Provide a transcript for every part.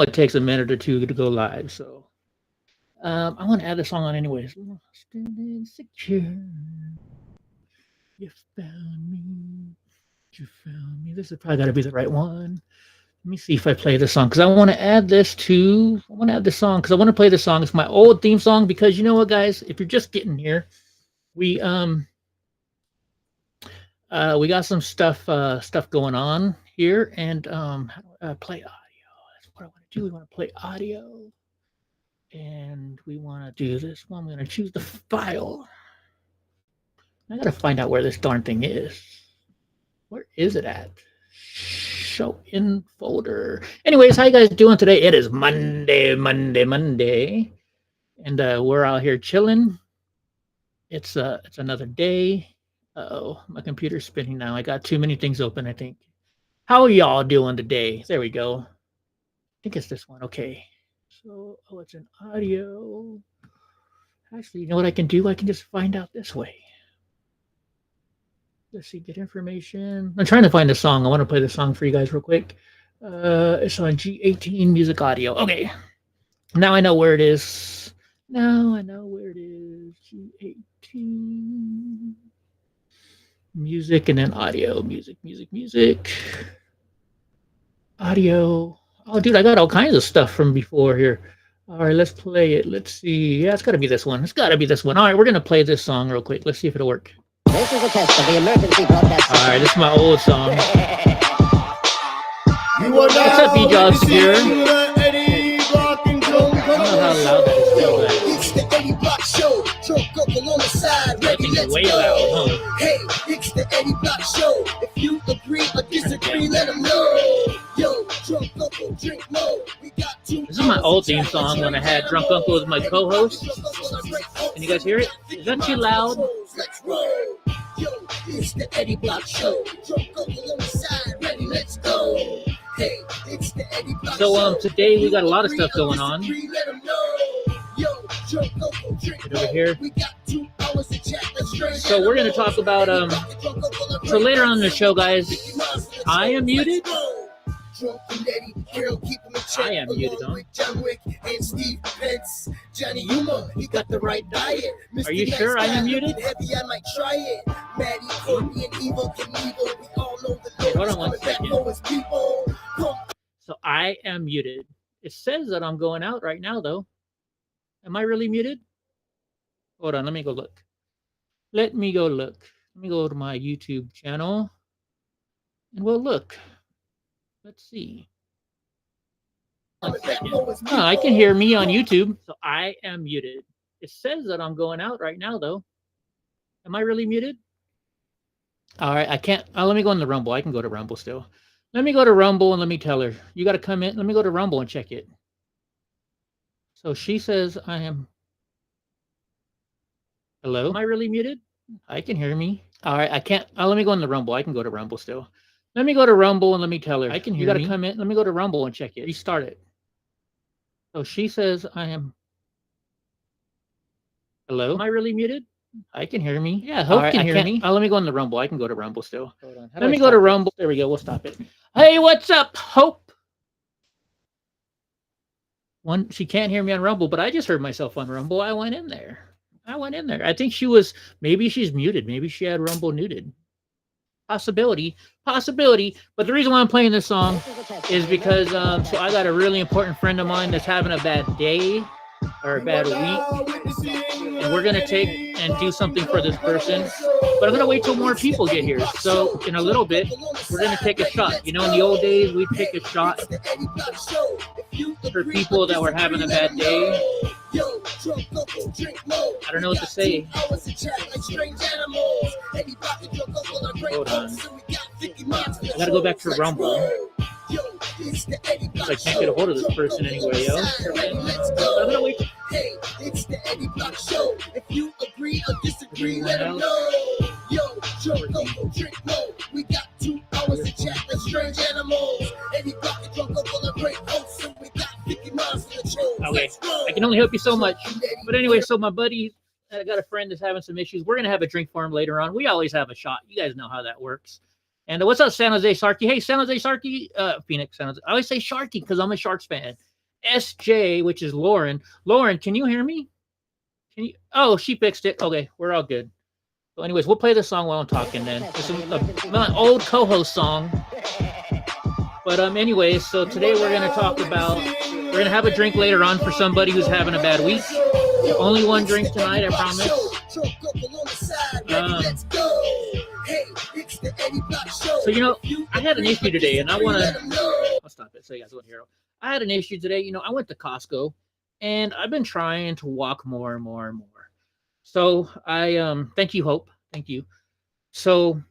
it takes a minute or two to go live, so I want to add the song on anyways. Lost and insecure, you found me, you found me. This has probably got to be the right one. Let me see if I play this song because I want to add this to. I want to add this song because I want to play this song. It's my old theme song because you know what, guys? If you're just getting here, we got some stuff going on here, and play audio. That's what I want to do. We want to play audio, and we want to do this one. I'm going to choose the file. I got to find out where this darn thing is. Where is it at? Show in folder. Anyways, how you guys doing today? It is Monday, and we're out here chilling. It's another day. Uh-oh, my computer's spinning now. I got too many things open, I think. How are y'all doing today? There we go. I think it's this one. Okay. So, it's an audio. Actually, you know what I can do? I can just find out this way. Let's see, get information. I'm trying to find the song. I want to play the song for you guys real quick. It's on G18 Music Audio. Okay. Now I know where it is. G18. Music and then audio. Music. Audio. Oh, dude, I got all kinds of stuff from before here. All right, let's play it. Let's see. Yeah, it's got to be this one. All right, we're going to play this song real quick. Let's see if it'll work. This is a test of the emergency broadcast. All right, this is my old song. What's up, B-Jobs here? I don't know how loud that is still, but it's the Eddie Block Show. Drunk Uncle on the side, ready, let's way go. Loud, huh? Hey, it's the Eddie Block Show. If you agree or disagree, let them know. Yo, Drunk Uncle, drink more. We got two. This is my old theme song when I had Drunk Uncle as my co-host. Can you guys hear it? Is that too loud? Let's roll. Yo, it's the Eddie Block Show. Drunk Uncle on the side, ready, let's go. Hey, it's the Eddie Block Show. So today we got a lot of stuff going on. Let them know. Yo, Drunk Uncle, drink over here. We got 2 hours to chat. So we're going to talk about so later on in the show, guys, I am muted. I am muted, huh? He got the right diet. Are you sure I am muted? Heavy, I might try it. Maddie, Courtney, and Evil Knievel. We all know the Lord. Hold on 1 second. So I am muted. It says that I'm going out right now, though. Am I really muted? Hold on, let me go look. Let me go to my YouTube channel, and we'll look. Let's see. 1 second. Oh, I can hear me on YouTube, so I am muted. It says that I'm going out right now, though. Am I really muted? All right, I can't. Let me go in the Rumble. I can go to Rumble still. Let me go to Rumble and let me tell her. You got to come in. Let me go to Rumble and check it. So she says I am. Hello? Am I really muted? I can hear me. All right, I can't. Let me go in the Rumble. I can go to Rumble still. Let me go to Rumble and let me tell her. I can hear you. You got to come in. Let me go to Rumble and check it. Restart it. So she says I am. Hello? Am I really muted? I can hear me. Yeah, Hope can hear me. Let me go in the Rumble. I can go to Rumble still. Hold on. Let me go to Rumble. There we go. We'll stop it. Hey, what's up, Hope? She can't hear me on Rumble, but I just heard myself on Rumble. I went in there. I think maybe she's muted. Maybe she had Rumble muted. Possibility. But the reason why I'm playing this song is because so I got a really important friend of mine that's having a bad day or a bad week, and we're gonna take and do something for this person. But I'm gonna wait till more people get here. So in a little bit, we're gonna take a shot. You know, in the old days, we'd take a shot for people that were having a bad day. I don't know what to say. Hold on. I gotta go back to Rumble. I can't get a hold of this person anyway, yo. I'm gonna wait. Hey, it's the Eddie Block Show. If you agree or disagree, let them know. Yo, Drunk Uncle, drink more. We got 2 hours to chat. That's strange animals. Eddie Block and Drunk Uncle are great hosts, and we got 50 miles for the show. Okay, I can only help you so much. But anyway, so my buddy, I got a friend that's having some issues. We're gonna have a drink for him later on. We always have a shot. You guys know how that works. And what's up, San Jose Sharky? Hey, San Jose Sharky, Phoenix, San Jose. I always say Sharky because I'm a Sharks fan. SJ, which is Lauren. Lauren, can you hear me? Can you? Oh, she fixed it. Okay, we're all good. So, anyways, we'll play the song while I'm talking. Then it's my old co-host song. But anyways, so today we're gonna talk about. We're gonna have a drink later on for somebody who's having a bad week. Only one drink tonight, I promise. So I had an issue today, and I want to. I'll stop it so you guys won't hear it. I had an issue today. I went to Costco, and I've been trying to walk more and more and more. So I thank you, Hope. Thank you. So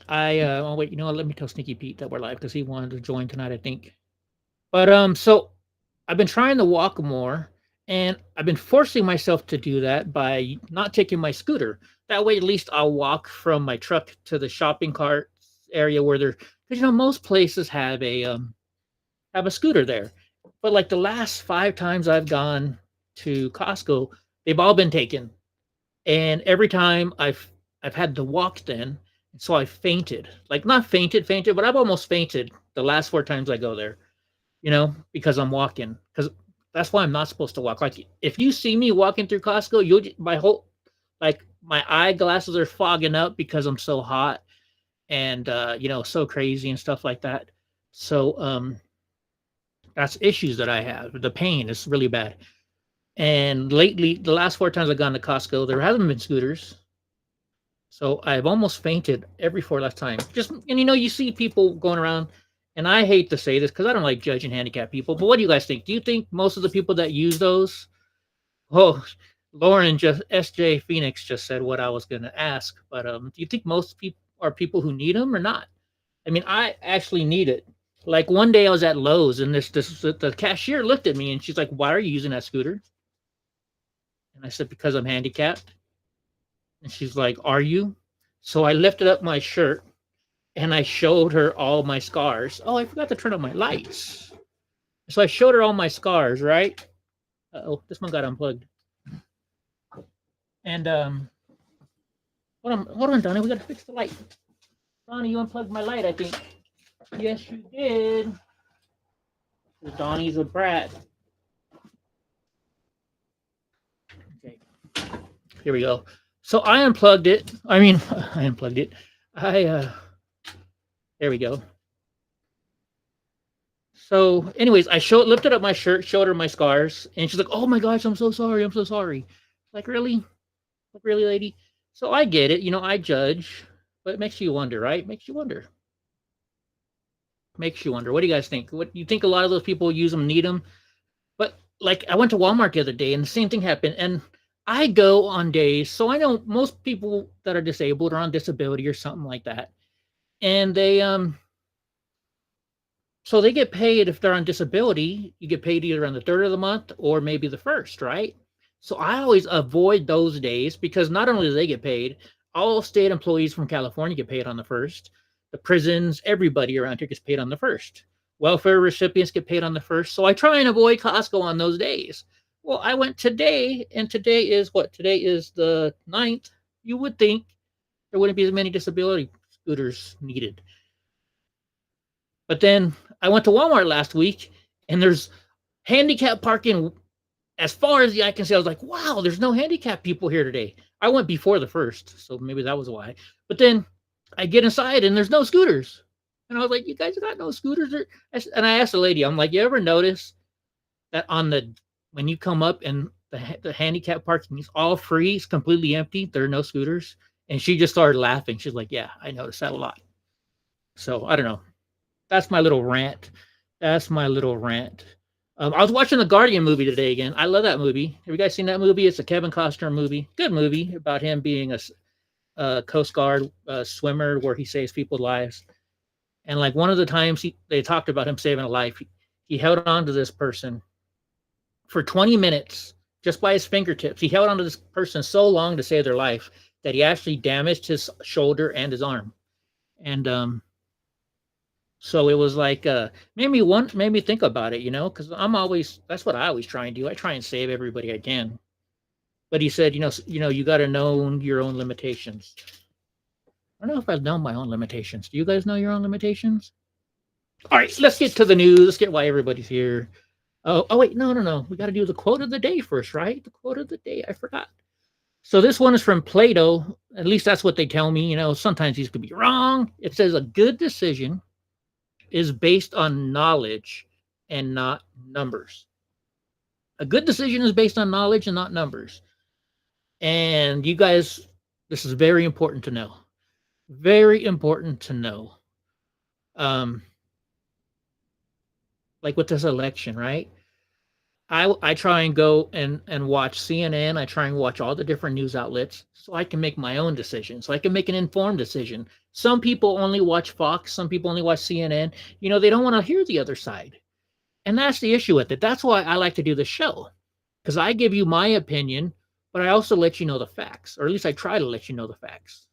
oh wait, let me tell Sneaky Pete that we're live because he wanted to join tonight, I think. But so I've been trying to walk more, and I've been forcing myself to do that by not taking my scooter. That way, at least I'll walk from my truck to the shopping cart area where because most places have a scooter there. But like the last 5 times I've gone to Costco, they've all been taken, and every time I've had to walk then, so I fainted. Like not fainted, but I've almost fainted the last 4 times I go there. Because I'm walking. Because that's why I'm not supposed to walk. Like if you see me walking through Costco, my eyeglasses are fogging up because I'm so hot and so crazy and stuff like that. So that's issues that I have. The pain is really bad. And lately, the last 4 times I've gone to Costco, there hasn't been scooters. So I've almost fainted every 4 last time. You see people going around, and I hate to say this because I don't like judging handicapped people, but what do you guys think? Do you think most of the people that use those? Oh, Lauren SJ Phoenix just said what I was going to ask, but do you think most people are people who need them or not? I mean, I actually need it. Like one day I was at Lowe's, and the cashier looked at me, and she's like, "Why are you using that scooter?" And I said, "Because I'm handicapped." And she's like, "Are you?" So I lifted up my shirt, and I showed her all my scars. Oh, I forgot to turn on my lights. So I showed her all my scars, right? Uh-oh, this one got unplugged. And hold on, Donnie, we gotta fix the light. Donnie, you unplugged my light, I think. Yes, you did. Donnie's a brat. Okay, here we go. So I unplugged it. I unplugged it. There we go. So, anyways, I lifted up my shirt, showed her my scars, and she's like, "Oh my gosh, I'm so sorry. I'm so sorry." Like, really? Like, really, lady? So I get it. I judge, but it makes you wonder, right? Makes you wonder. Makes you wonder. What do you guys think? What you think? A lot of those people use them, need them, but like I went to Walmart the other day, and the same thing happened. And I go on days, so I know most people that are disabled are on disability or something like that, and they so they get paid if they're on disability. You get paid either on the 3rd of the month or maybe the 1st, right? So I always avoid those days because not only do they get paid, all state employees from California get paid on the 1st. The prisons, everybody around here gets paid on the 1st. Welfare recipients get paid on the 1st. So I try and avoid Costco on those days. Well, I went today, and today is what? Today is the 9th. You would think there wouldn't be as many disability scooters needed. But then I went to Walmart last week, and there's handicap parking as far as the eye can see. I was like, wow, there's no handicap people here today. I went before the 1st, so maybe that was why. But then I get inside, and there's no scooters. And I was like, you guys got no scooters? And I asked the lady, I'm like, you ever notice that when you come up and the handicap parking is all free, it's completely empty, there are no scooters? And she just started laughing. She's like, yeah, I noticed that a lot. So I don't know. That's my little rant. I was watching the Guardian movie today again. I love that movie. Have you guys seen that movie? It's a Kevin Costner movie. Good movie about him being a Coast Guard swimmer where he saves people's lives. And like one of the times they talked about him saving a life, he held on to this person for 20 minutes just by his fingertips. He held on to this person so long to save their life that he actually damaged his shoulder and his arm. And so it was like made me think about it, because that's what I always try and do. I try and save everybody I can. But he said, you got to know your own limitations. I don't know if I know my own limitations. Do you guys know your own limitations? All right, let's get to the news. Let's get why everybody's here. Oh wait, no. We got to do the quote of the day first, right? The quote of the day. I forgot. So this one is from Plato. At least that's what they tell me. You know, sometimes these could be wrong. It says a good decision is based on knowledge and not numbers. A good decision is based on knowledge and not numbers. And you guys, this is very important to know. Very important to know. Like with this election, right? I try and go and watch CNN. I try and watch all the different news outlets so I can make my own decision. So I can make an informed decision. Some people only watch Fox. Some people only watch CNN. You know, they don't want to hear the other side. And that's the issue with it. That's why I like to do the show, because I give you my opinion, but I also let you know the facts, or at least I try to let you know the facts.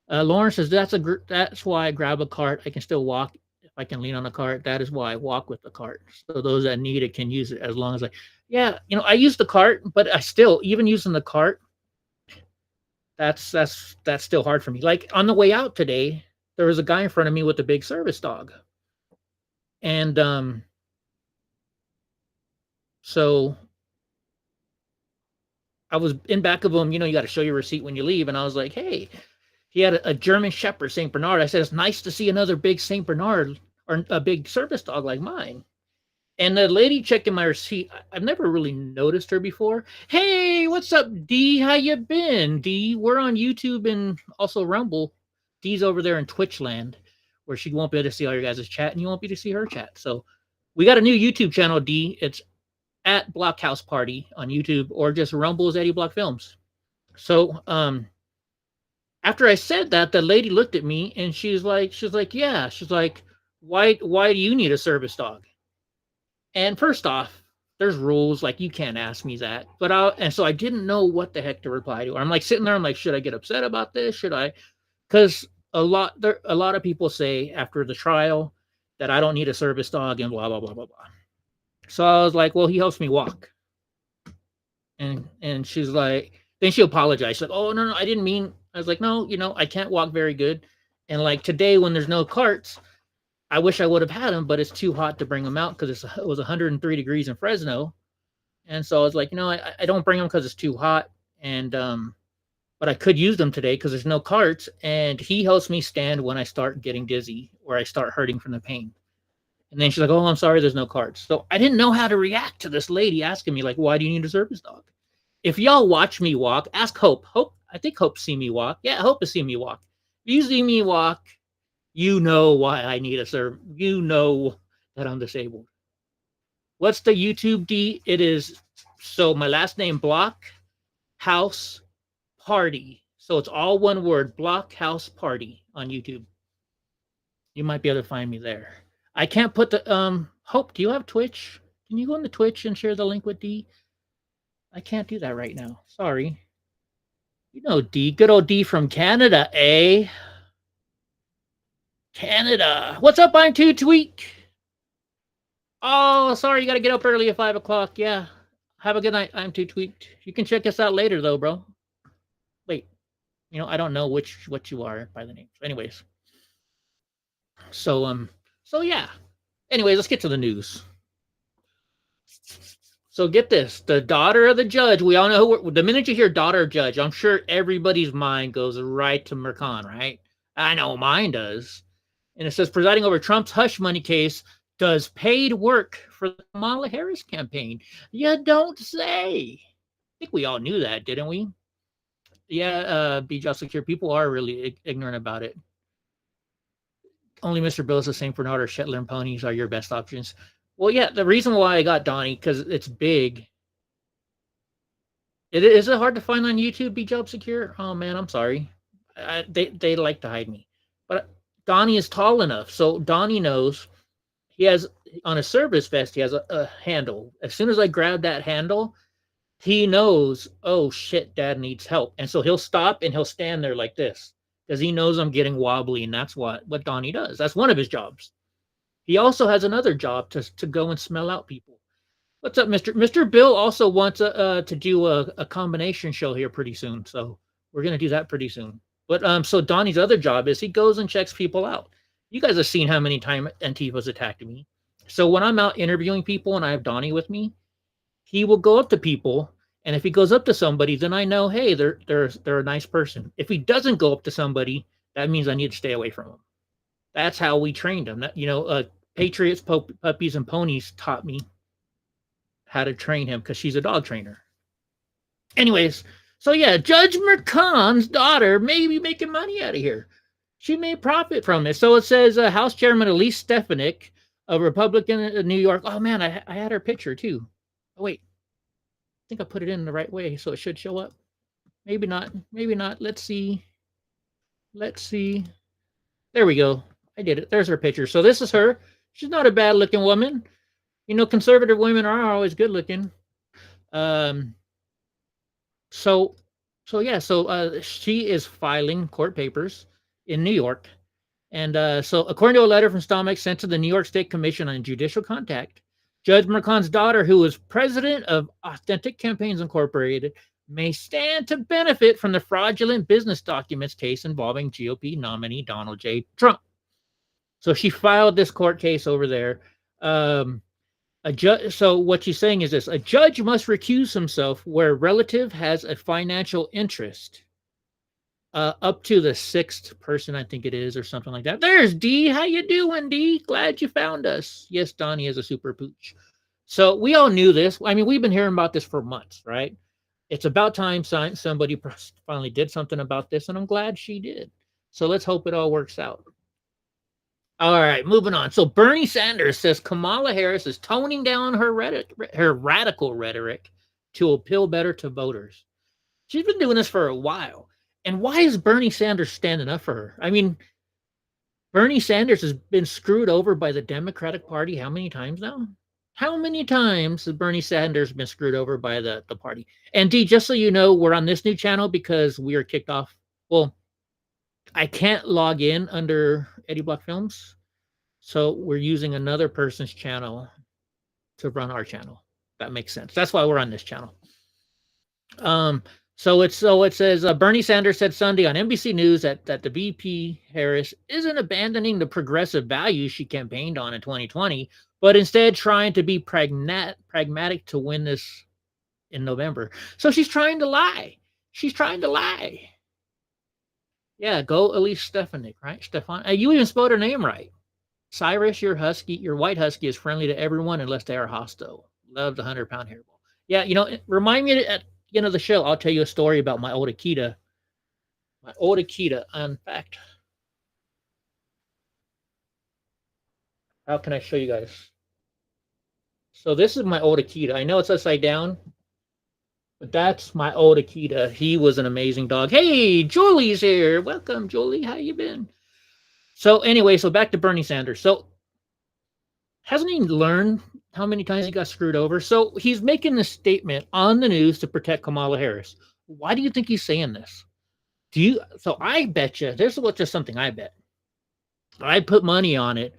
Lauren says that's why I grab a cart. I can still walk if I can lean on a cart. That is why I walk with the cart. So those that need it can use it as long as yeah, you know, I use the cart, but I still, even using the cart, that's still hard for me. Like on the way out today, there was a guy in front of me with a big service dog, and so I was in back of him. You know, you got to show your receipt when you leave, and I was like, hey. He had a German Shepherd, St. Bernard. I said, it's nice to see another big St. Bernard or a big service dog like mine. And the lady checking my receipt, I've never really noticed her before. Hey, what's up, D? How you been, D? We're on YouTube and also Rumble. D's over there in Twitch land, where she won't be able to see all your guys' chat, and you won't be able to see her chat. So we got a new YouTube channel, D. It's at Blockhouse Party on YouTube, or just Rumble's Eddie Block Films. So, after I said that, the lady looked at me and she's like, yeah. She's like, why do you need a service dog? And first off, there's rules. Like, you can't ask me that. And so I didn't know what the heck to reply to her. I'm like sitting there. I'm like, should I get upset about this? Should I? Because a lot of people say after the trial that I don't need a service dog and blah, blah, blah, blah, blah. So I was like, well, he helps me walk. And she's like, then she apologized. She's like, oh, no, I didn't mean. I was like, no, you know, I can't walk very good. And like today when there's no carts, I wish I would have had them, but it's too hot to bring them out because it was 103 degrees in Fresno. And so I was like, you know, I don't bring them because it's too hot. And but I could use them today because there's no carts. And he helps me stand when I start getting dizzy or I start hurting from the pain. And then she's like, oh, I'm sorry, there's no carts. So I didn't know how to react to this lady asking me, like, why do you need a service dog? If y'all watch me walk, ask Hope. I think Hope see me walk. Yeah, Hope has seen me walk. If you see me walk, you know why I need a service. You know that I'm disabled. What's the YouTube D? It is, so my last name, Block House Party. So it's all one word, Block House Party on YouTube. You might be able to find me there. I can't put the, Hope, do you have Twitch? Can you go on the Twitch and share the link with D? I can't do that right now. Sorry. You know D. Good old D from Canada, eh? Canada. What's up, I'm Too Tweak? Oh, sorry, you got to get up early at 5 o'clock. Yeah. Have a good night. I'm Too Tweaked. You can check us out later, though, bro. Wait. You know, I don't know what you are by the name. Anyways. So yeah. Anyways, let's get to the news. So get this, the daughter of the judge. We all know who. The minute you hear daughter of judge, I'm sure everybody's mind goes right to Mercan, right? I know mine does. And it says presiding over Trump's hush money case does paid work for the Kamala Harris campaign. You don't say. I think we all knew that, didn't we? Yeah, be just secure. People are really ignorant about it. Only Mr. Bill is the St. Bernard or Shetland ponies are your best options. Well, yeah, the reason why I got Donnie, because it's big. Is it hard to find on YouTube, Be Job Secure? Oh, man, I'm sorry. They like to hide me. But Donnie is tall enough. So Donnie knows he has, on a service vest, he has a handle. As soon as I grab that handle, he knows, oh, shit, Dad needs help. And so he'll stop and he'll stand there like this because he knows I'm getting wobbly, and that's what Donnie does. That's one of his jobs. He also has another job to go and smell out people. What's up, Mr. Bill also wants to do a combination show here pretty soon. So we're going to do that pretty soon. But so Donnie's other job is he goes and checks people out. You guys have seen how many times Antifa's attacked me. So when I'm out interviewing people and I have Donnie with me, he will go up to people, and if he goes up to somebody, then I know, hey, they're a nice person. If he doesn't go up to somebody, that means I need to stay away from him. That's how we trained him. Patriots, Puppies, and Ponies taught me how to train him because she's a dog trainer. Anyways, so yeah, Judge McConn's daughter may be making money out of here. She may profit from it. So it says House Chairman Elise Stefanik, a Republican in New York. Oh man, I had her picture too. Oh wait, I think I put it in the right way, so it should show up. Maybe not. Maybe not. Let's see. Let's see. There we go. I did it. There's her picture. So this is her. She's not a bad looking woman. You know, conservative women are always good looking. So she is filing court papers in New York. And so according to a letter from Stomach sent to the New York State Commission on Judicial Contact, Judge McConn's daughter, who was president of Authentic Campaigns Incorporated, may stand to benefit from the fraudulent business documents case involving GOP nominee Donald J. Trump. So she filed this court case over there. So what she's saying is this: a judge must recuse himself where a relative has a financial interest. Up to the sixth person, I think it is, or something like that. There's D. How you doing, D? Glad you found us. Yes, Donnie is a super pooch. So we all knew this. I mean, we've been hearing about this for months, right? It's about time somebody finally did something about this, and I'm glad she did. So let's hope it all works out. All right, moving on. So Bernie Sanders says Kamala Harris is toning down her radical rhetoric to appeal better to voters. She's been doing this for a while. And why is Bernie Sanders standing up for her? I mean, Bernie Sanders has been screwed over by the Democratic Party how many times now? How many times has Bernie Sanders been screwed over by the party? And D, just so you know, we're on this new channel because we are kicked off. Well, I can't log in under Eddie Block Films. So we're using another person's channel to run our channel. That makes sense. That's why we're on this channel. So it says Bernie Sanders said Sunday on NBC News that the VP Harris isn't abandoning the progressive values she campaigned on in 2020, but instead trying to be pragmatic to win this in November. So she's trying to lie. She's trying to lie. Yeah, go Elise Stefanik, right? Stefan. You even spelled her name right. Cyrus, your white husky is friendly to everyone unless they are hostile. Love the 100-pound hairball. Yeah, remind me at the end of the show, I'll tell you a story about my old Akita. My old Akita, in fact. How can I show you guys? So this is my old Akita. I know it's upside down, but that's my old Akita. He was an amazing dog. Hey, Julie's here. Welcome, Julie. How you been? So anyway, so back to Bernie Sanders. So hasn't he learned how many times he got screwed over? So he's making this statement on the news to protect Kamala Harris. Why do you think he's saying this? So I bet you, this is just something I bet. I put money on it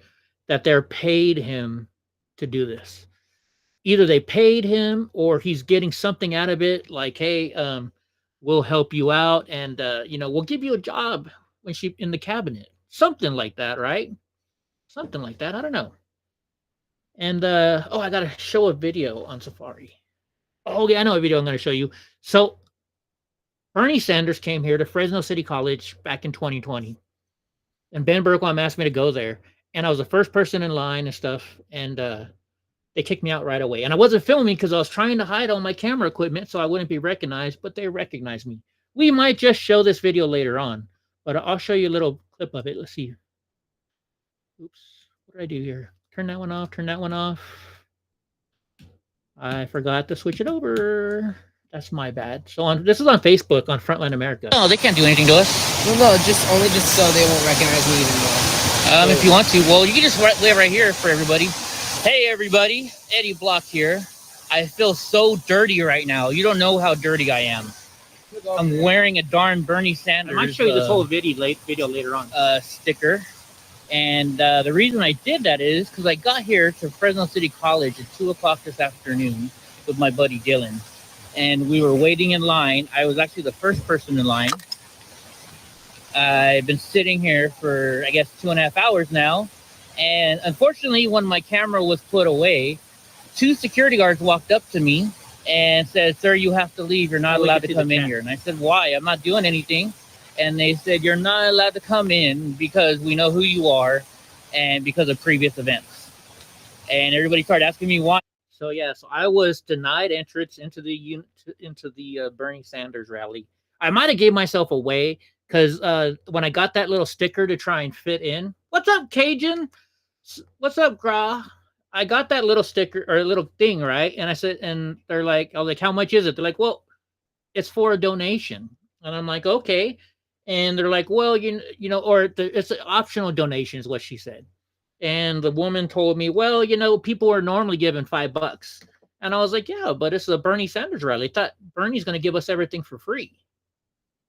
that they're paid him to do this. Either they paid him or he's getting something out of it, like, hey, we'll help you out and we'll give you a job when she in the cabinet. Something like that, right? Something like that. I don't know. And I gotta show a video on Safari. Oh yeah, I know a video I'm gonna show you. So Bernie Sanders came here to Fresno City College back in 2020. And Ben Bergquam asked me to go there. And I was the first person in line and stuff. And they kicked me out right away. And I wasn't filming because I was trying to hide all my camera equipment so I wouldn't be recognized, but they recognized me. We might just show this video later on, but I'll show you a little clip of it. Let's see. Oops, what did I do here? Turn that one off, turn that one off. I forgot to switch it over. That's my bad. So this is on Facebook on Frontline America. No, they can't do anything to us. No, just so they won't recognize me even more. If you want to, well, you can just live right here for everybody. Hey, everybody, Eddie Block here. I feel so dirty right now. You don't know how dirty I am. I'm wearing a darn Bernie Sanders. I might show you this whole video later on. Sticker. And the reason I did that is because I got here to Fresno City College at 2 o'clock this afternoon with my buddy Dylan. And we were waiting in line. I was actually the first person in line. I've been sitting here for, I guess, 2.5 hours now. And unfortunately, when my camera was put away, 2 security guards walked up to me and said, "Sir, you have to leave. You're not allowed to come in here." And I said, "Why? I'm not doing anything." And they said, "You're not allowed to come in because we know who you are and because of previous events." And everybody started asking me why. So yeah, so I was denied entrance into the Bernie Sanders rally. I might have gave myself away because when I got that little sticker to try and fit in, "What's up, Cajun? What's up, Gra?" I got that little sticker or little thing, right? And I said, and they're like, I was like, "How much is it?" They're like, "Well, it's for a donation." And I'm like, "Okay." And they're like, "Well, it's an optional donation," is what she said. And the woman told me, "Well, people are normally given $5." And I was like, "Yeah, but it's a Bernie Sanders rally. I thought Bernie's going to give us everything for free.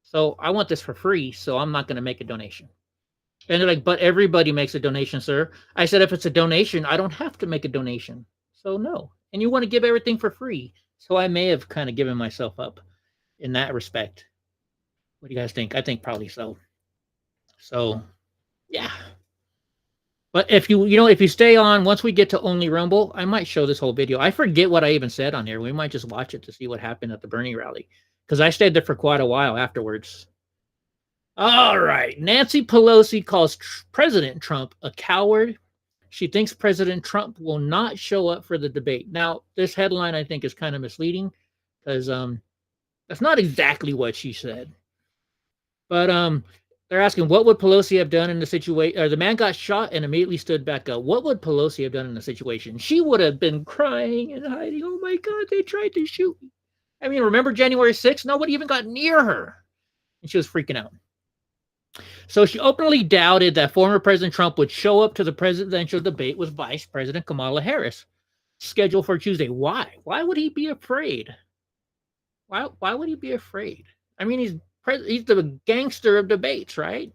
So I want this for free. So I'm not going to make a donation." And they're like, "But everybody makes a donation, sir." I said, "If it's a donation, I don't have to make a donation. So no." And you want to give everything for free. So I may have kind of given myself up in that respect. What do you guys think? I think probably so. So yeah. But if you stay on, once we get to Only Rumble, I might show this whole video. I forget what I even said on here. We might just watch it to see what happened at the Bernie rally. Because I stayed there for quite a while afterwards. All right. Nancy Pelosi calls President Trump a coward. She thinks President Trump will not show up for the debate. Now, this headline I think is kind of misleading because that's not exactly what she said. But they're asking, what would Pelosi have done in the situation? Or the man got shot and immediately stood back up. What would Pelosi have done in the situation? She would have been crying and hiding. "Oh my God, they tried to shoot me." I mean, remember January 6th? Nobody even got near her. And she was freaking out. So she openly doubted that former President Trump would show up to the presidential debate with Vice President Kamala Harris, scheduled for Tuesday. Why? Why would he be afraid? Why would he be afraid? I mean, he's the gangster of debates, right?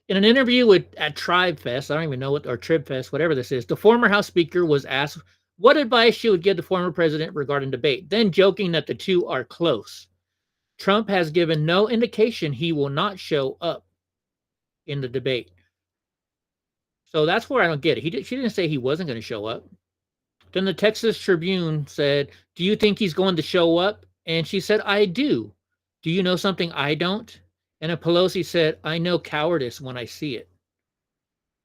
In an interview at Tribe Fest, I don't even know what, or Trib Fest, whatever this is, the former House Speaker was asked what advice she would give the former president regarding debate, then joking that the two are close. Trump has given no indication he will not show up in the debate. So that's where I don't get it. She didn't say he wasn't going to show up. Then the Texas Tribune said, "Do you think he's going to show up?" And she said, "I do. Do you know something I don't?" And then Pelosi said, "I know cowardice when I see it."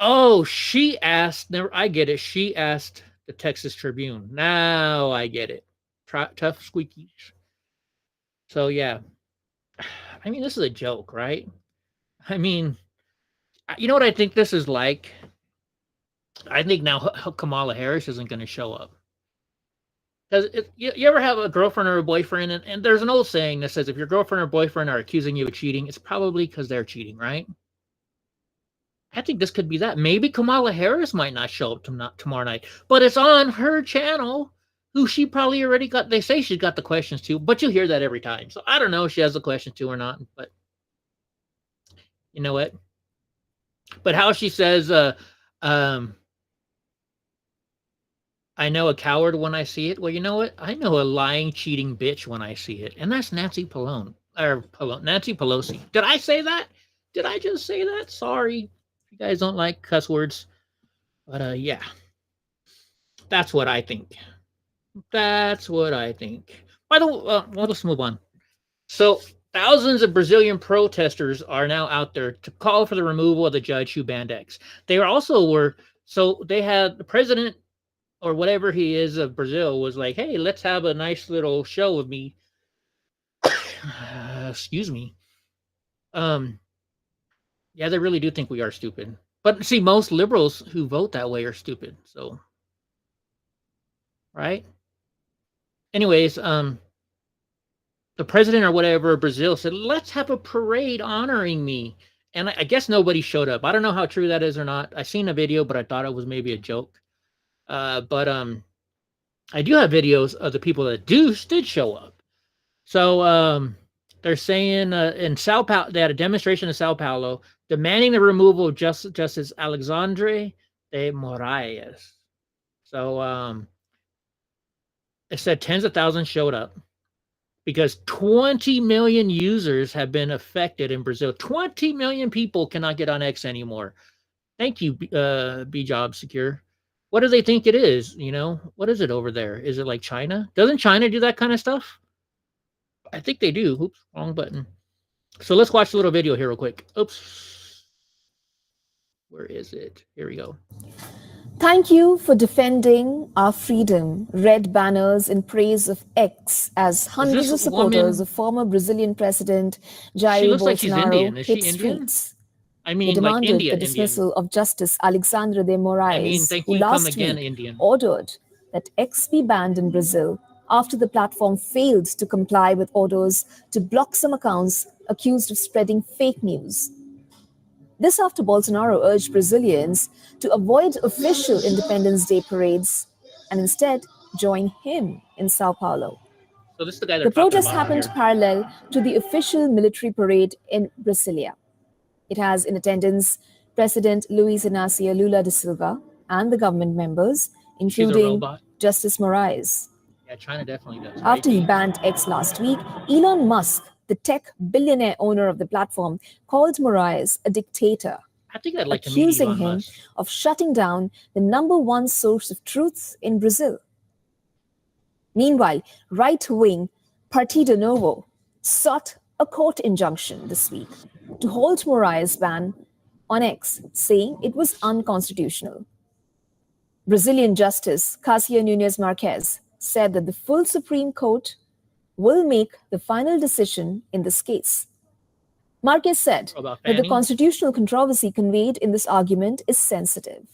Oh, she asked, never, I get it. She asked the Texas Tribune. Now I get it. Tough squeakies. So yeah. I mean, this is a joke, right? I mean, you know what I think this is like? I think now Kamala Harris isn't going to show up. Because you ever have a girlfriend or a boyfriend, and there's an old saying that says if your girlfriend or boyfriend are accusing you of cheating, it's probably because they're cheating, right? I think this could be that. Maybe Kamala Harris might not show up tomorrow night, but it's on her channel, who she probably already got. They say she's got the questions to, but you hear that every time. So I don't know if she has the questions to or not, but you know what? But how she says, "I know a coward when I see it." Well, you know what? I know a lying, cheating bitch when I see it, and that's Nancy Nancy Pelosi. Did I say that? Did I just say that? Sorry, if you guys don't like cuss words, but yeah, that's what I think. That's what I think. By the way, well, let's move on. So, thousands of Brazilian protesters are now out there to call for the removal of the judge who banned X. They they had the president or whatever he is of Brazil was like, "Hey, let's have a nice little show of me." Excuse me. Yeah, they really do think we are stupid. But see, most liberals who vote that way are stupid. So, right? Anyways, the president or whatever of Brazil said, "Let's have a parade honoring me." And I guess nobody showed up. I don't know how true that is or not. I seen a video, but I thought it was maybe a joke. But I do have videos of the people that did show up. So they're saying in Sao Paulo, they had a demonstration in Sao Paulo demanding the removal of Justice Alexandre de Moraes. So it said tens of thousands showed up. because 20 million users have been affected in Brazil. 20 million people cannot get on X anymore. Thank you, B-Job Secure. What do they think it is? You know, what is it over there? Is it like China? Doesn't China do that kind of stuff? I think they do. Oops, wrong button. So let's watch a little video here real quick. Oops. Where is it? Here we go. Thank you for defending our freedom. Red banners in praise of X as hundreds of supporters of former Brazilian President Jair Bolsonaro hit streets. I mean, they demanded like India, the dismissal of Justice Alexandre de Moraes, who last week ordered that X be banned in Brazil after the platform failed to comply with orders to block some accounts accused of spreading fake news. This after Bolsonaro urged Brazilians to avoid official Independence Day parades and instead join him in Sao Paulo. So this is the guy the protest happened parallel to the official military parade in Brasilia. It has in attendance President Luiz Inácio Lula da Silva and the government members, including Justice Moraes. Yeah, China definitely does. After he banned X last week, Elon Musk, the tech billionaire owner of the platform, called Moraes a dictator, accusing him of shutting down the #1 source of truth in Brazil. Meanwhile, right-wing Partido Novo sought a court injunction this week to halt Moraes' ban on X, saying it was unconstitutional. Brazilian Justice Cássio Nunes Marques said that the full Supreme Court will make the final decision in this case. Marques said that the constitutional controversy conveyed in this argument is sensitive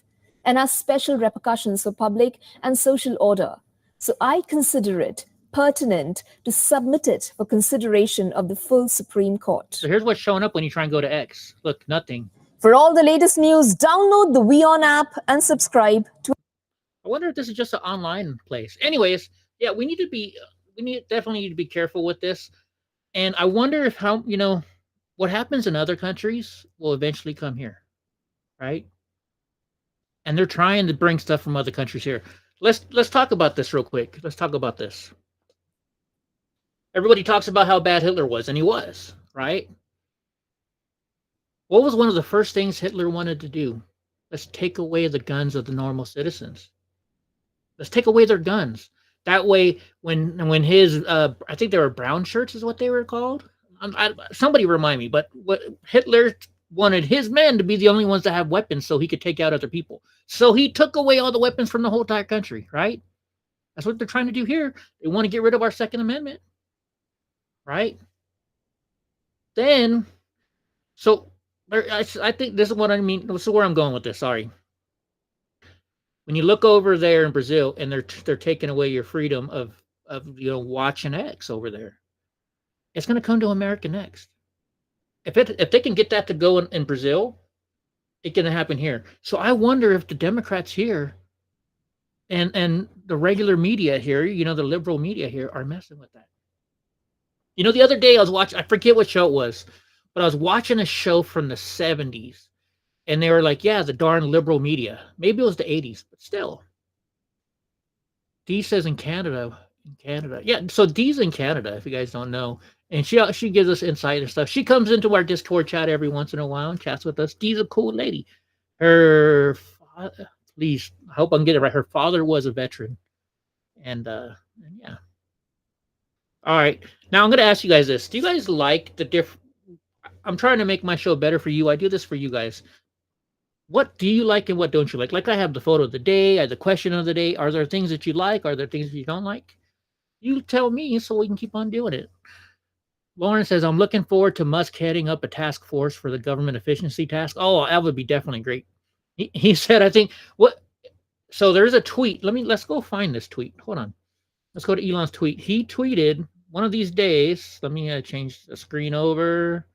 and has special repercussions for public and social order, so I consider it pertinent to submit it for consideration of the full Supreme Court. So here's what's showing up when you try and go to X. Look, nothing. For all the latest news, download the WeOn app and subscribe to. I wonder if this is just an online place. Anyways, yeah, we definitely need to be careful with this. And I wonder if what happens in other countries will eventually come here, right? And they're trying to bring stuff from other countries here. Let's talk about this real quick. Let's talk about this. Everybody talks about how bad Hitler was, and he was, right? What was one of the first things Hitler wanted to do? Let's take away the guns of the normal citizens. Let's take away their guns. That way, when his, I think they were brown shirts is what they were called. Somebody remind me, but what Hitler wanted his men to be the only ones that have weapons so he could take out other people. So he took away all the weapons from the whole entire country, right? That's what they're trying to do here. They want to get rid of our Second Amendment, right? Then, so I think this is what I mean. This is where I'm going with this. Sorry. When you look over there in Brazil and they're taking away your freedom of watching X over there, it's going to come to America next. If they can get that to go in Brazil, it's going to happen here. So I wonder if the Democrats here and the regular media here, the liberal media here, are messing with that. The other day I was watching, I forget what show it was, but I was watching a show from the 70s. And they were like, yeah, the darn liberal media. Maybe it was the 80s, but still. Dee says in Canada. Yeah, so Dee's in Canada, if you guys don't know. And she gives us insight and stuff. She comes into our Discord chat every once in a while and chats with us. Dee's a cool lady. Her father, please, I hope I can get it right. Her father was a veteran. And yeah. All right. Now I'm going to ask you guys this. Do you guys like I'm trying to make my show better for you. I do this for you guys. What do you like and what don't you like? Like I have the photo of the day, I have the question of the day. Are there things that you like? Are there things that you don't like? You tell me so we can keep on doing it. Lauren says, I'm looking forward to Musk heading up a task force for the government efficiency task. Oh, that would be definitely great. He said, I think, so there's a tweet. Let's go find this tweet. Hold on. Let's go to Elon's tweet. He tweeted one of these days. Let me change the screen over.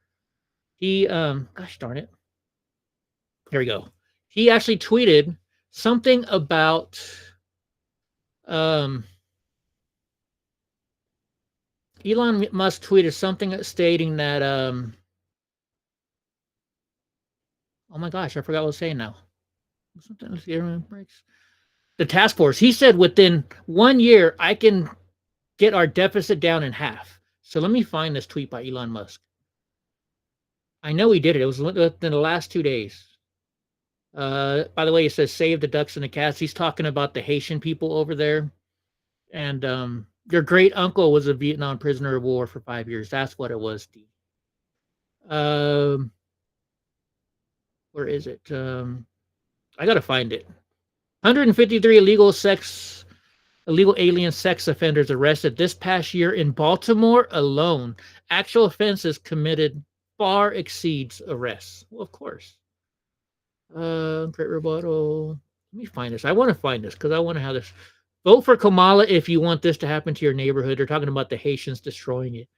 He, gosh darn it. Here we go. He actually tweeted something about Elon Musk tweeted something stating that oh my gosh, I forgot what I was saying now. The task force. He said within 1 year I can get our deficit down in half. So let me find this tweet by Elon Musk. I know he did it. It was within the last 2 days. By the way, it says save the ducks and the cats. He's talking about the Haitian people over there. And your great uncle was a Vietnam prisoner of war for 5 years. That's what it was, Steve. Where is it? I gotta find it. 153 illegal alien sex offenders arrested this past year in Baltimore alone. Actual offenses committed far exceeds arrests. Well, of course. Great rebuttal. Let me find this. I want to find this because I want to have this. Vote for Kamala if you want this to happen to your neighborhood. They're talking about the Haitians destroying it.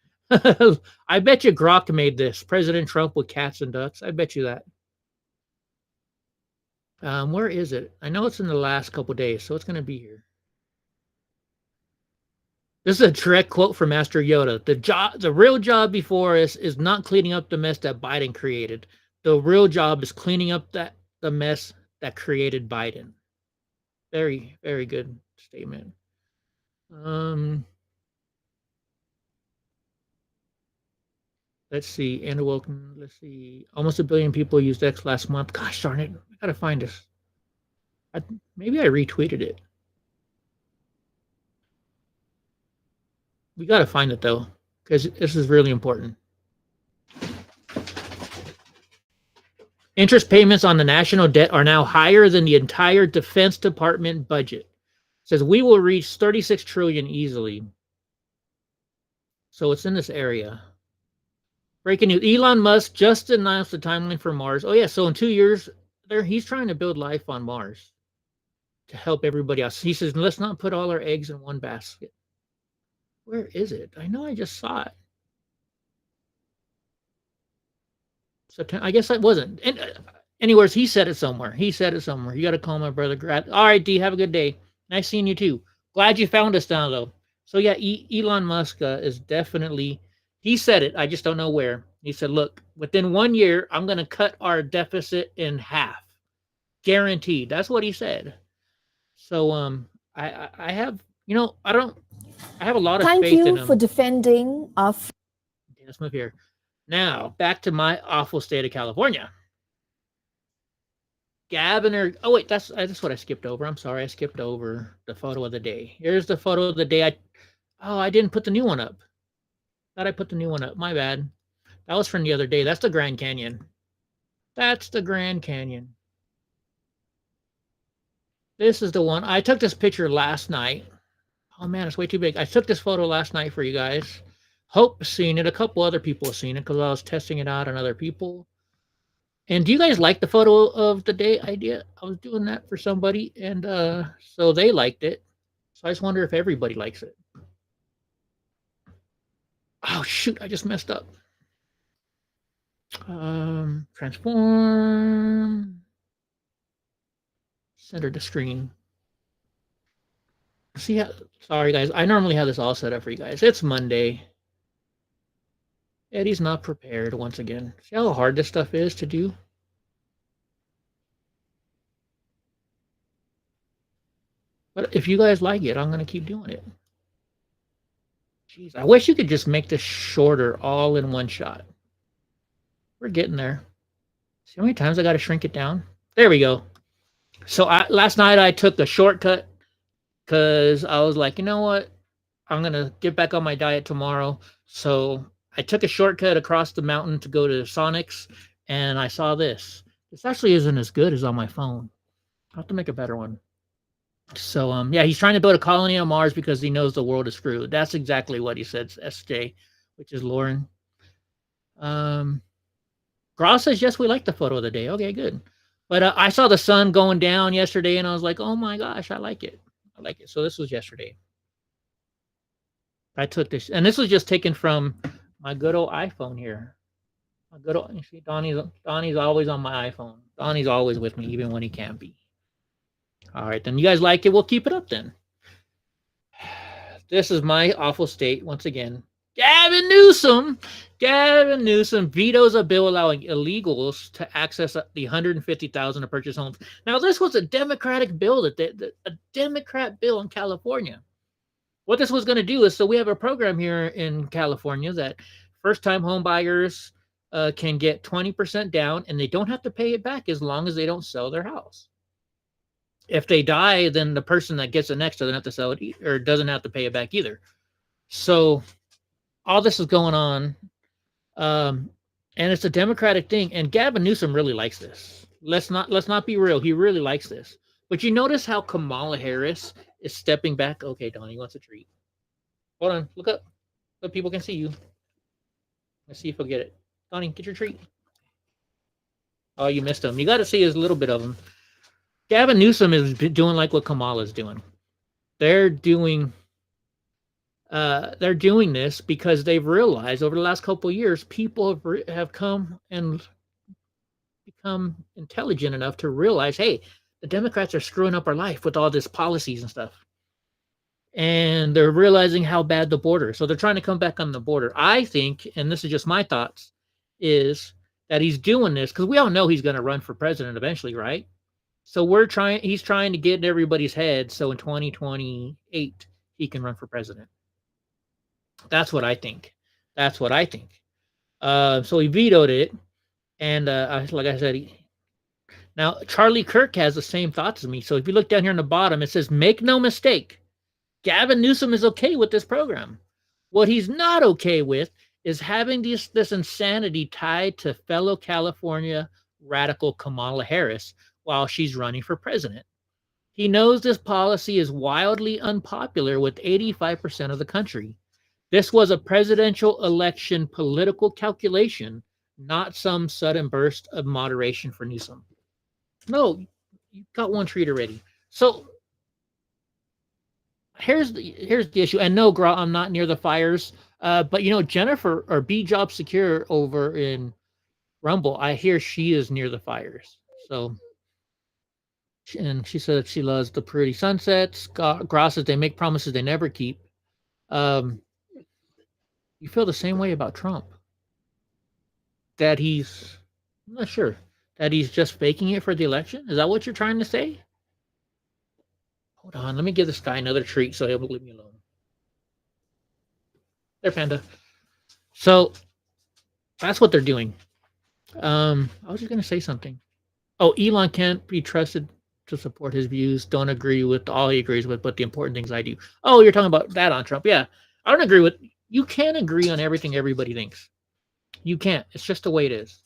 I bet you Grok made this. President Trump with cats and ducks. I bet you that. Where is it? I know it's in the last couple days, so it's going to be here. This is a direct quote from Master Yoda. The real job before us is not cleaning up the mess that Biden created. The real job is cleaning up the mess that created Biden. Very, very good statement. Let's see. And welcome. Let's see. Almost 1 billion people used X last month. Gosh darn it. I gotta find this. Maybe I retweeted it. We gotta find it though, because this is really important. Interest payments on the national debt are now higher than the entire Defense Department budget. It says we will reach 36 trillion easily. So it's in this area. Breaking news: Elon Musk just announced the timeline for Mars. Oh yeah, so in 2 years, he's trying to build life on Mars to help everybody else. He says, let's not put all our eggs in one basket. Where is it? I know I just saw it. September. I guess that wasn't. Anyways, he said it somewhere. You got to call my brother. All right, D, have a good day. Nice seeing you too. Glad you found us now, though. So yeah, Elon Musk is definitely. He said it. I just don't know where. He said, "Look, within 1 year, I'm going to cut our deficit in half, guaranteed." That's what he said. So I have, I have a lot of faith in him. Thank you for defending our. Let's move here. Now, back to my awful state of California. Oh, wait, that's what I skipped over. I'm sorry, I skipped over the photo of the day. Here's the photo of the day. I didn't put the new one up. Thought I put the new one up. My bad. That was from the other day. That's the Grand Canyon. That's the Grand Canyon. This is the one. I took this picture last night. Oh, man, it's way too big. I took this photo last night for you guys. Hope has seen it. A couple other people have seen it because I was testing it out on other people. And do you guys like the photo of the day idea? I was doing that for somebody, and so they liked it. So I just wonder if everybody likes it. Oh, shoot, I just messed up. Transform. Center the screen. See how, sorry, guys. I normally have this all set up for you guys. It's Monday. Eddie's not prepared once again. See how hard this stuff is to do? But if you guys like it, I'm going to keep doing it. Jeez, I wish you could just make this shorter all in one shot. We're getting there. See how many times I got to shrink it down? There we go. So last night I took a shortcut because I was like, you know what? I'm going to get back on my diet tomorrow. So I took a shortcut across the mountain to go to Sonic's, and I saw this. This actually isn't as good as on my phone. I'll have to make a better one. So, yeah, he's trying to build a colony on Mars because he knows the world is screwed. That's exactly what he said, SJ, which is Lauren. Gross says, yes, we like the photo of the day. Okay, good. But I saw the sun going down yesterday, and I was like, oh, my gosh, I like it. I like it. So this was yesterday. I took this, and this was just taken from my good old iPhone here. My good old, you see, Donnie's always on my iPhone. Donnie's always with me, even when he can't be. All right, then you guys like it. We'll keep it up then. This is my awful state once again. Gavin Newsom vetoes a bill allowing illegals to access the 150,000 to purchase homes. Now, this was a Democratic bill a Democrat bill in California. What this was going to do is, so we have a program here in California that first-time home buyers can get 20% down, and they don't have to pay it back as long as they don't sell their house. If they die, then the person that gets it next doesn't have to sell it or doesn't have to pay it back either. So all this is going on, and it's a Democratic thing. And Gavin Newsom really likes this. Let's not be real. He really likes this. But you notice how Kamala Harris is stepping back. Okay, Donnie wants a treat. Hold on, look up so people can see you. Let's see if he'll get it. Donnie, get your treat. Oh, you missed him. You got to see his little bit of him. Gavin Newsom is doing like what Kamala's doing. They're doing this because they've realized over the last couple of years, people have come and become intelligent enough to realize, hey, the Democrats are screwing up our life with all this policies and stuff. And they're realizing how bad the border is. So they're trying to come back on the border. I think, and this is just my thoughts, is that he's doing this because we all know he's going to run for president eventually, right? So he's trying to get in everybody's head so in 2028 he can run for president. That's what I think. So he vetoed it. And like I said, now Charlie Kirk has the same thoughts as me. So if you look down here on the bottom, it says, make no mistake, Gavin Newsom is okay with this program. What he's not okay with is having this insanity tied to fellow California radical Kamala Harris while she's running for president. He knows this policy is wildly unpopular with 85% of the country. This was a presidential election political calculation, not some sudden burst of moderation for Newsom. No, you got one treat already. So here's the issue. And no, I'm not near the fires. But Jennifer or B Job Secure over in Rumble, I hear she is near the fires. So, and she said she loves the pretty sunsets. Grosses, they make promises they never keep. You feel the same way about Trump? That I'm not sure, that he's just faking it for the election? Is that what you're trying to say? Hold on, let me give this guy another treat so he'll leave me alone. There, Panda. So that's what they're doing. I was just going to say something. Oh, Elon can't be trusted to support his views. Don't agree with all he agrees with, but the important things I do. Oh, you're talking about that on Trump. Yeah, I don't agree with. You can't agree on everything everybody thinks. You can't. It's just the way it is.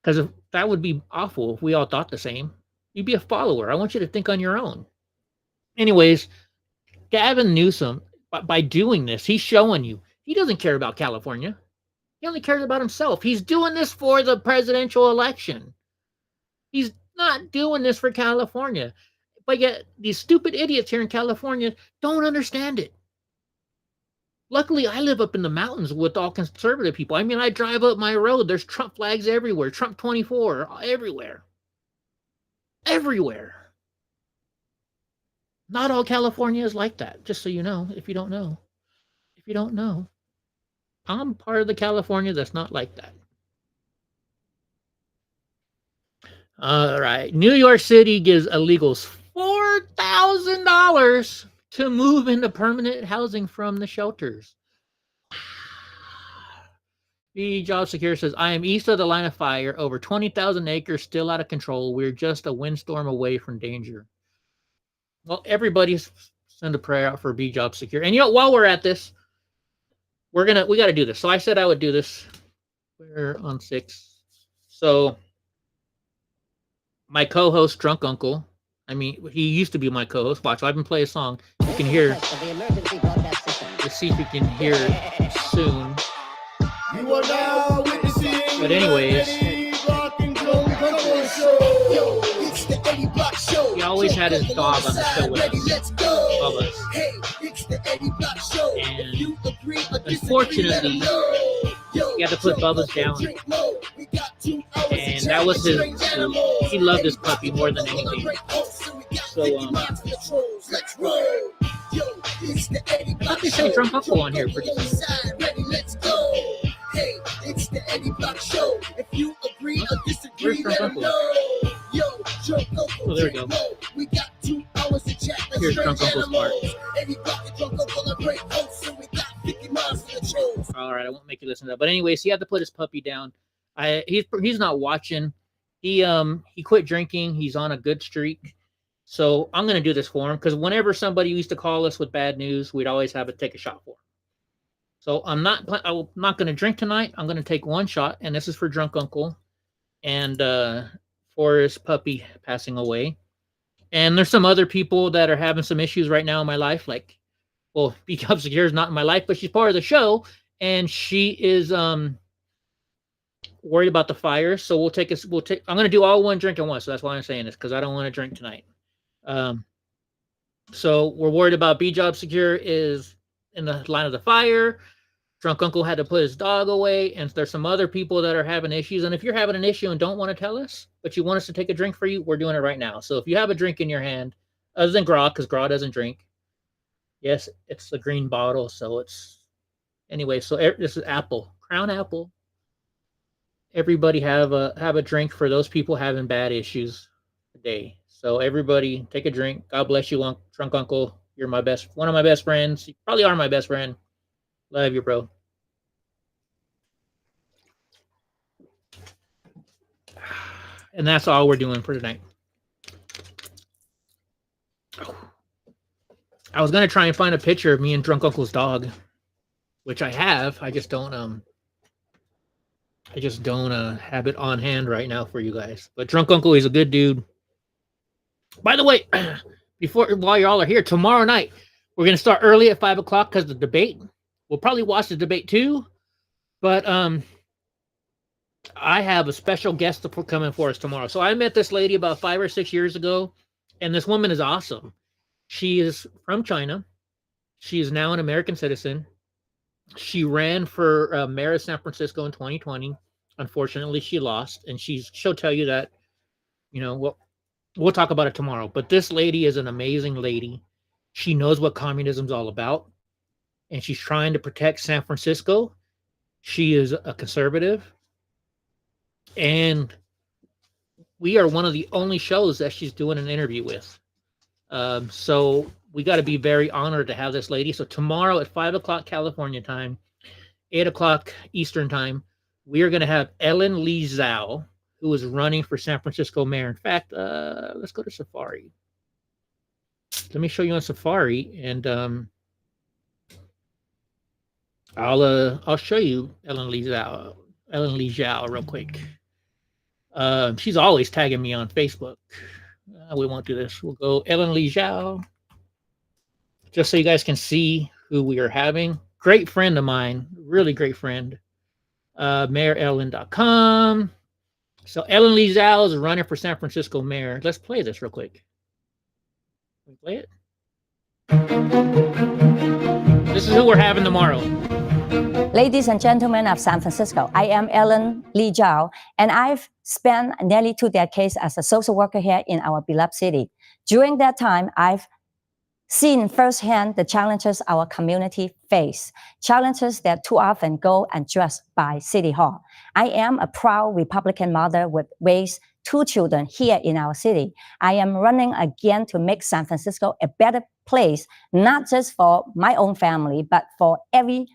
Because that would be awful if we all thought the same. You'd be a follower. I want you to think on your own. Anyways, Gavin Newsom, by doing this, he's showing you he doesn't care about California. He only cares about himself. He's doing this for the presidential election. He's not doing this for California. But yet, these stupid idiots here in California don't understand it. Luckily, I live up in the mountains with all conservative people. I mean, I drive up my road. There's Trump flags everywhere. Trump 24, everywhere. Everywhere. Not all California is like that, just so you know, if you don't know. If you don't know. I'm part of the California that's not like that. All right. New York City gives illegals $4,000 to move into permanent housing from the shelters. The Job Secure says, I am east of the line of fire, over 20,000 acres, still out of control. We're just a windstorm away from danger. Well, everybody's send a prayer out for B Job Secure. And while we're at this, we got to do this. So I said I would do this. We're on 6. So my co-host, Drunk Uncle, he used to be my co-host. Watch, I've been playing a song. You can hear. Let's see if you can hear it soon. You are now witnessing. But anyways, he always had his dog on the show with us. Hey, it's the Eddie Block Show. And unfortunately, he had to put Bubba's down. And that was he loved this puppy more than anything. So, let me say Drunk Uncle on here pretty soon. Hey, it's the Eddie Block Show. If you agree or disagree, let him know. Yo, Drunk Uncle, there we go. We got 2 hours to chat. Here's Drunk Uncle's part. Eddie Block and Drunk Uncle great hosts, and we got 50 miles for the trolls. All right, I won't make you listen to that. But anyways, he had to put his puppy down. He's not watching. He quit drinking. He's on a good streak. So I'm gonna do this for him because whenever somebody used to call us with bad news, we'd always have to take a shot for him. So I'm not gonna drink tonight. I'm gonna take one shot, and this is for Drunk Uncle, and for his puppy passing away. And there's some other people that are having some issues right now in my life, like, well, Become Secure is not in my life, but she's part of the show, and she is worried about the fire. So I'm gonna do all one drink at once. So that's why I'm saying this, because I don't want to drink tonight. So we're worried about B Job Secure is in the line of the fire. Drunk Uncle had to put his dog away, and there's some other people that are having issues. And if you're having an issue and don't want to tell us, but you want us to take a drink for you, we're doing it right now. So if you have a drink in your hand, other than Graw, because Graw doesn't drink. Yes, it's a green bottle, so it's anyway. So this is Apple, Crown Apple. Everybody have a drink for those people having bad issues today. So everybody take a drink. God bless you, Drunk Uncle. You're one of my best friends. You probably are my best friend. Love you, bro. And that's all we're doing for tonight. I was gonna try and find a picture of me and Drunk Uncle's dog, which I have. I just don't have it on hand right now for you guys. But Drunk Uncle is a good dude. By the way, while y'all are here, tomorrow night we're gonna start early at 5 o'clock because of the debate. We'll probably watch the debate too, but I have a special guest coming for us tomorrow. So I met this lady about 5 or 6 years ago, and this woman is awesome. She is from China. She is now an American citizen. She ran for mayor of San Francisco in 2020. Unfortunately, she lost, and she'll tell you that, we'll talk about it tomorrow. But this lady is an amazing lady. She knows what communism's all about, and she's trying to protect San Francisco. She is a conservative, and we are one of the only shows that she's doing an interview with. So we got to be very honored to have this lady. So tomorrow at 5 o'clock California time, 8 o'clock Eastern time, we are going to have Ellen Lee Zhao, who is running for San Francisco mayor. In fact, let's go to Safari. Let me show you on Safari, and I'll show you Ellen Lee Zhao real quick. She's always tagging me on Facebook. We won't do this. We'll go Ellen Lee Zhao, just so you guys can see who we are having. Great friend of mine, really great friend. MayorEllen.com. So Ellen Lee Zhao is running for San Francisco mayor. Let's play this real quick. Can we play it? This is who we're having tomorrow. Ladies and gentlemen of San Francisco, I am Ellen Lee Zhao, and I've spent nearly 2 decades as a social worker here in our beloved city. During that time, I've seen firsthand the challenges our community face, challenges that too often go unaddressed by City Hall. I am a proud Republican mother with raised 2 children here in our city. I am running again to make San Francisco a better place, not just for my own family, but for every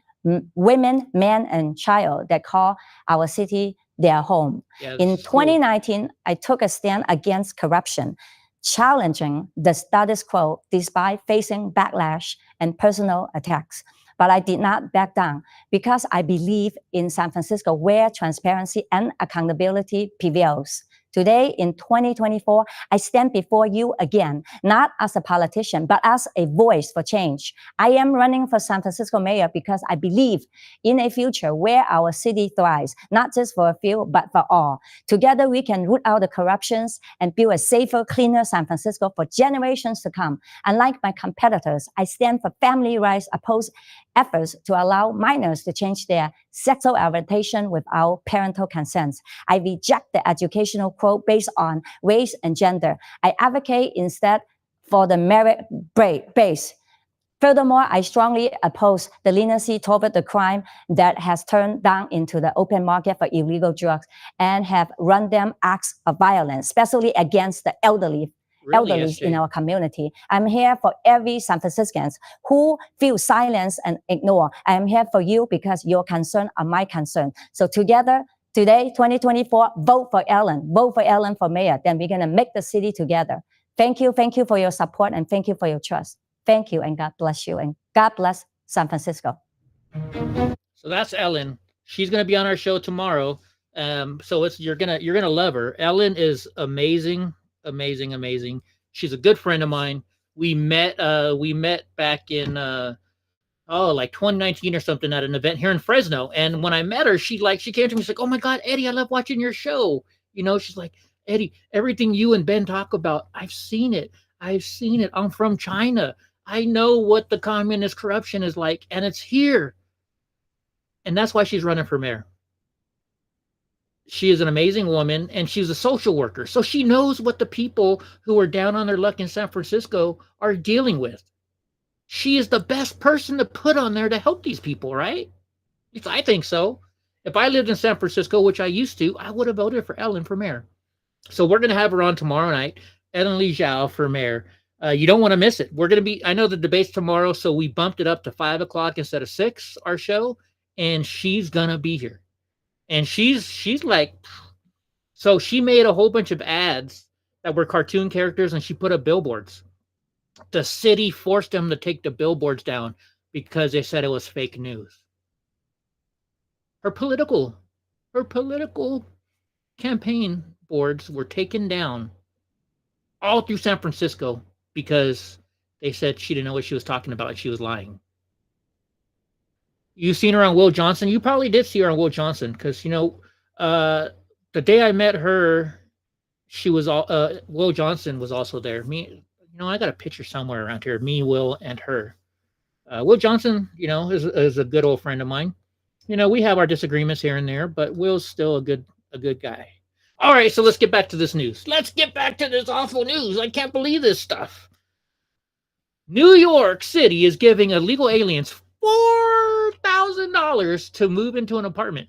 women, man, and child that call our city their home. Yeah, in 2019, I took a stand against corruption, challenging the status quo despite facing backlash and personal attacks. But I did not back down because I believe in San Francisco where transparency and accountability prevails. Today, in 2024, I stand before you again, not as a politician, but as a voice for change. I am running for San Francisco mayor because I believe in a future where our city thrives, not just for a few, but for all. Together, we can root out the corruptions and build a safer, cleaner San Francisco for generations to come. Unlike my competitors, I stand for family rights, oppose efforts to allow minors to change their sexual orientation without parental consent. I reject the educational quote based on race and gender. I advocate instead for the merit base. Furthermore, I strongly oppose the leniency toward the crime that has turned down into the open market for illegal drugs and have run them acts of violence, especially against the elderly Really, elderly in SJ? our community. I'm here for every San Franciscans who feel silence and ignore. I am here for you because your concern are my concern. So together, today, 2024, vote for Ellen for mayor. Then we're going to make the city together. Thank you for your support, and thank you for your trust. Thank you, and God bless you, and God bless San Francisco. So that's Ellen. She's gonna be on our show tomorrow. So you're gonna love her. Ellen is amazing, amazing, amazing. She's a good friend of mine. We met back in like 2019 or something at an event here in Fresno. And when I met her, she came to me, she's like, "Oh my God, Eddie, I love watching your show." She's like, "Eddie, everything you and Ben talk about, I've seen it. I'm from China. I know what the communist corruption is like, and it's here." And that's why she's running for mayor. She is an amazing woman, and she's a social worker. So she knows what the people who are down on their luck in San Francisco are dealing with. She is the best person to put on there to help these people, right? At least I think so. If I lived in San Francisco, which I used to, I would have voted for Ellen for mayor. So we're going to have her on tomorrow night, Ellen Lee Zhao for mayor. You don't want to miss it. I know the debate's tomorrow, so we bumped it up to 5 o'clock instead of 6, our show, and she's going to be here. And she's like, so she made a whole bunch of ads that were cartoon characters, and she put up billboards. The city forced them to take the billboards down because they said it was fake news. Her political campaign boards were taken down all through San Francisco because they said she didn't know what she was talking about and she was lying. You've seen her on Will Johnson. You probably did see her on Will Johnson because, the day I met her, she was Will Johnson was also there. I got a picture somewhere around here. Me, Will, and her. Will Johnson, is a good old friend of mine. We have our disagreements here and there, but Will's still a good guy. All right, so let's get back to this news. Let's get back to this awful news. I can't believe this stuff. New York City is giving illegal aliens $4,000 to move into an apartment,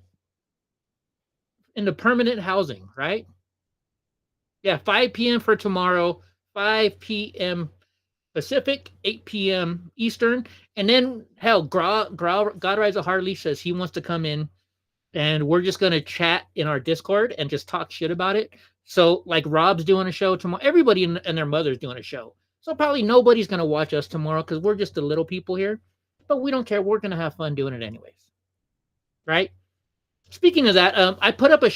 into permanent housing, right? Yeah, 5 p.m. for tomorrow, 5 p.m. Pacific, 8 p.m. Eastern. And then, hell, God Rides a Harley says he wants to come in, and we're just going to chat in our Discord and just talk shit about it. So, like, Rob's doing a show tomorrow. Everybody and their mother's doing a show. So probably nobody's going to watch us tomorrow because we're just the little people here. But we don't care. We're going to have fun doing it anyways. Right? Speaking of that, I put up a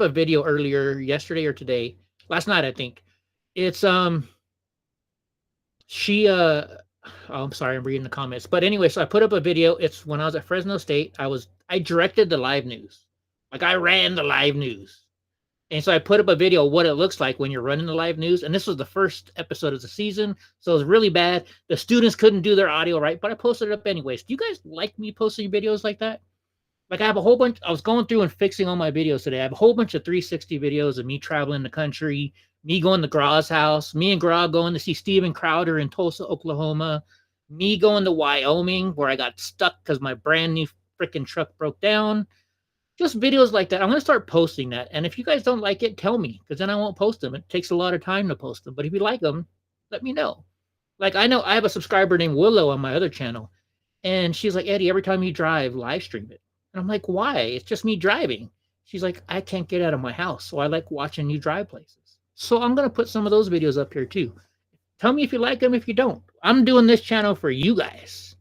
video earlier, yesterday or today, last night, I think. It's, I'm sorry, I'm reading the comments. But anyway, so I put up a video. It's when I was at Fresno State. I directed the live news. Like, I ran the live news. And so I put up a video of what it looks like when you're running the live news. And this was the first episode of the season. So it was really bad. The students couldn't do their audio right, but I posted it up anyways. Do you guys like me posting videos like that? Like, I have a whole bunch. I was going through and fixing all my videos today. I have a whole bunch of 360 videos of me traveling the country, me going to Graw's house, me and Graw going to see Steven Crowder in Tulsa, Oklahoma, me going to Wyoming where I got stuck because my brand new freaking truck broke down. Just videos like that. I'm going to start posting that. And if you guys don't like it, tell me, because then I won't post them. It takes a lot of time to post them. But if you like them, let me know. Like, I know I have a subscriber named Willow on my other channel. And she's like, Eddie, every time you drive, live stream it. And I'm like, why? It's just me driving. She's like, I can't get out of my house. So I like watching you drive places. So I'm going to put some of those videos up here too. Tell me if you like them, if you don't. I'm doing this channel for you guys.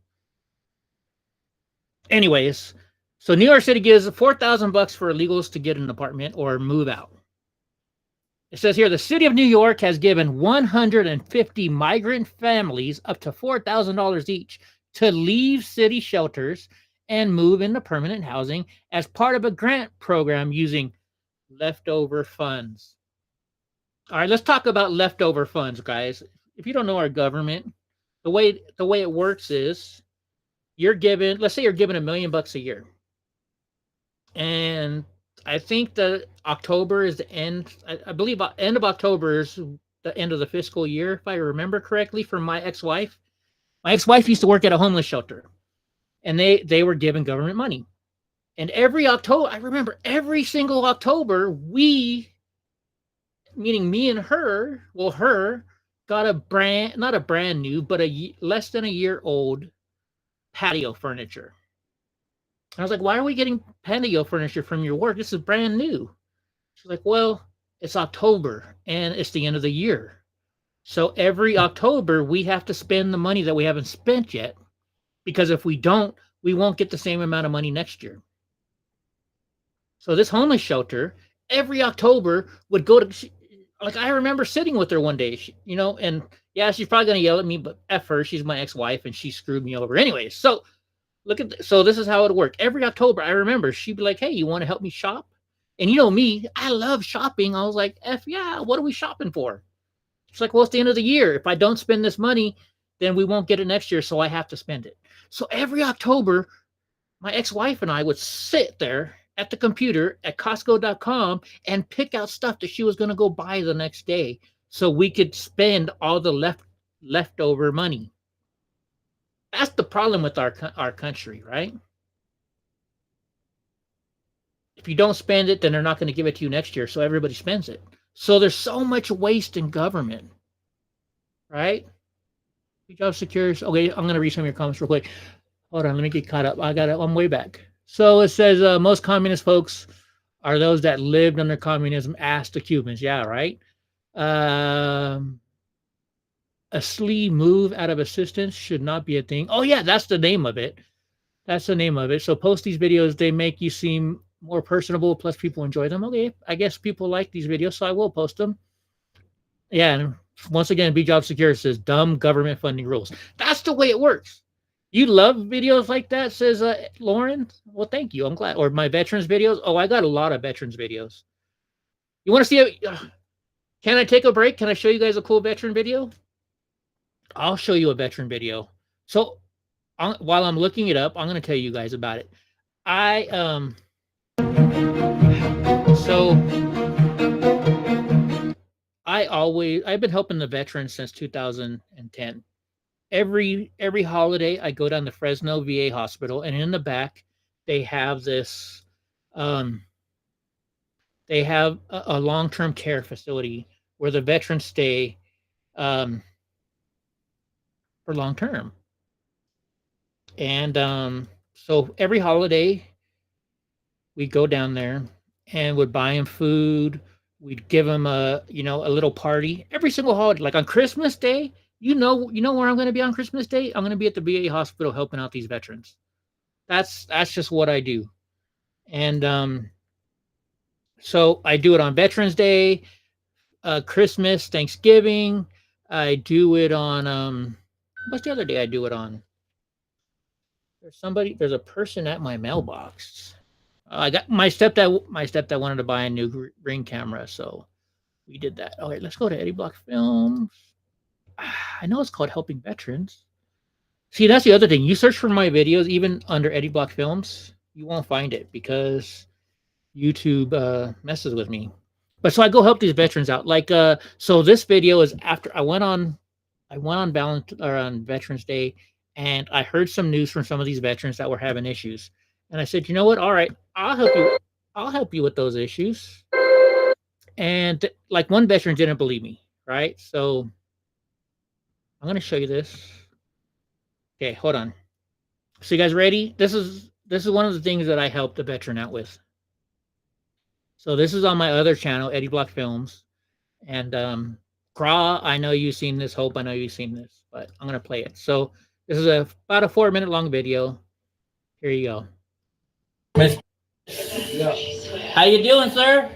Anyways, so New York City gives $4,000 for illegals to get an apartment or move out. It says here, the city of New York has given 150 migrant families up to $4,000 each to leave city shelters and move into permanent housing as part of a grant program using leftover funds. All right, let's talk about leftover funds, guys. If you don't know our government, the way it works is let's say you're given $1 million a year. And I think that October is the end. I believe end of October is the end of the fiscal year, if I remember correctly, for my ex-wife. My ex-wife used to work at a homeless shelter, and they were given government money. And every October, I remember every single October, we meaning me and her, well, her got not a brand new, but less than a year old patio furniture. I was like, why are we getting patio furniture from your work? This is brand new. She's like, well, it's October and it's the end of the year. So every October, we have to spend the money that we haven't spent yet, because if we don't, we won't get the same amount of money next year. So this homeless shelter, every October would go to, like, I remember sitting with her one day, and yeah, she's probably going to yell at me, but F her, she's my ex-wife and she screwed me over. Anyways, so so this is how it worked. Every October, I remember she'd be like, hey, you want to help me shop? And you know me, I love shopping. I was like, F yeah, what are we shopping for? She's like, well, it's the end of the year. If I don't spend this money, then we won't get it next year, so I have to spend it. So every October, my ex-wife and I would sit there at the computer at Costco.com and pick out stuff that she was going to go buy the next day so we could spend all the leftover money. That's the problem with our country, right? If you don't spend it, then they're not going to give it to you next year, so everybody spends it. So there's so much waste in government, right? Job secures. Okay, I'm going to read some of your comments real quick. Hold on, let me get caught up. I'm way back. So it says most communist folks are those that lived under communism. Asked the Cubans. Yeah, right. A sleeve move out of assistance should not be a thing. Oh yeah, that's the name of it. That's the name of it. So post these videos. They make you seem more personable. Plus people enjoy them. Okay, I guess people like these videos, so I will post them. Yeah, and once again, Be Job Secure says dumb government funding rules. That's the way it works. You love videos like that, says Lauren. Well, thank you. I'm glad. Or my veterans videos. Oh, I got a lot of veterans videos. You want to see it? Can I take a break? Can I show you guys a cool veteran video? I'll show you a veteran video. So while I'm looking it up, I'm going to tell you guys about it. I've been helping the veterans since 2010. Every holiday, I go down to Fresno VA hospital, and in the back, they have this, they have a long-term care facility where the veterans stay for long-term. And so every holiday, we go down there and would buy them food. We'd give them a little party every single holiday. Like on Christmas Day, you know where I'm going to be on Christmas Day? I'm going to be at the VA hospital helping out these veterans. That's just what I do. And so I do it on Veterans Day, Christmas, Thanksgiving. I do it on what's the other day I do it on? There's a person at my mailbox. I got my stepdad wanted to buy a new Ring camera, so we did that. All right, let's go to Eddie Block Films. I know it's called Helping Veterans. See, that's the other thing. You search for my videos, even under Eddie Block Films, you won't find it because YouTube messes with me. But so I go help these veterans out. Like, so this video is after I went on on Veterans Day, and I heard some news from some of these veterans that were having issues. And I said, you know what? All right, I'll help you. I'll help you with those issues. And like one veteran didn't believe me, right? So I'm going to show you this. Okay, hold on. So you guys ready? This is one of the things that I helped the veteran out with. So this is on my other channel, Eddie Block Films. And Gra, I know you've seen this. Hope, I know you've seen this. But I'm going to play it. So this is about a 4-minute long video. Here you go. Yeah. How you doing, sir?